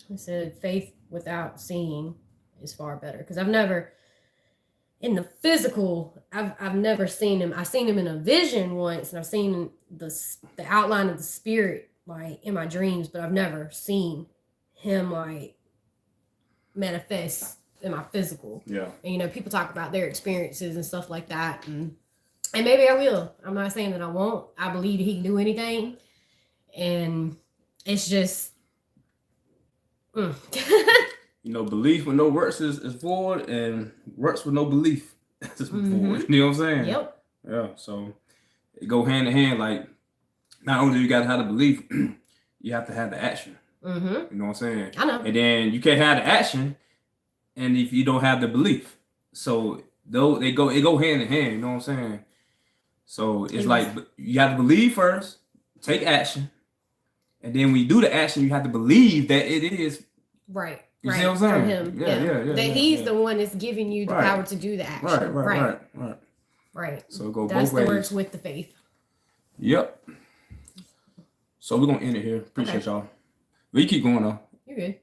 He said, faith without seeing is far better. Because I've never, in the physical, I've never seen him. I've seen him in a vision once, and I've seen the outline of the spirit, like, in my dreams, but I've never seen him, like, manifest in my physical. Yeah. And, people talk about their experiences and stuff like that, and maybe I will. I'm not saying that I won't. I believe that he can do anything, and it's just belief with no works is void, and works with no belief is void. You know what I'm saying? Yep. Yeah. So it go hand in hand. Like, not only do you got to have the belief, you have to have the action. Mm-hmm. You know what I'm saying? I know. And then you can't have the action, and if you don't have the belief, so it go hand in hand. You know what I'm saying? So it's like you have to believe first, take action, and then when you do the action, you have to believe that it is right. You see what I'm saying? From him. Yeah. That he's the one that's giving you the power to do the action. Right. So go that's both ways. The works with the faith. Yep. So we're gonna end it here. Appreciate y'all. We keep going though. You're good.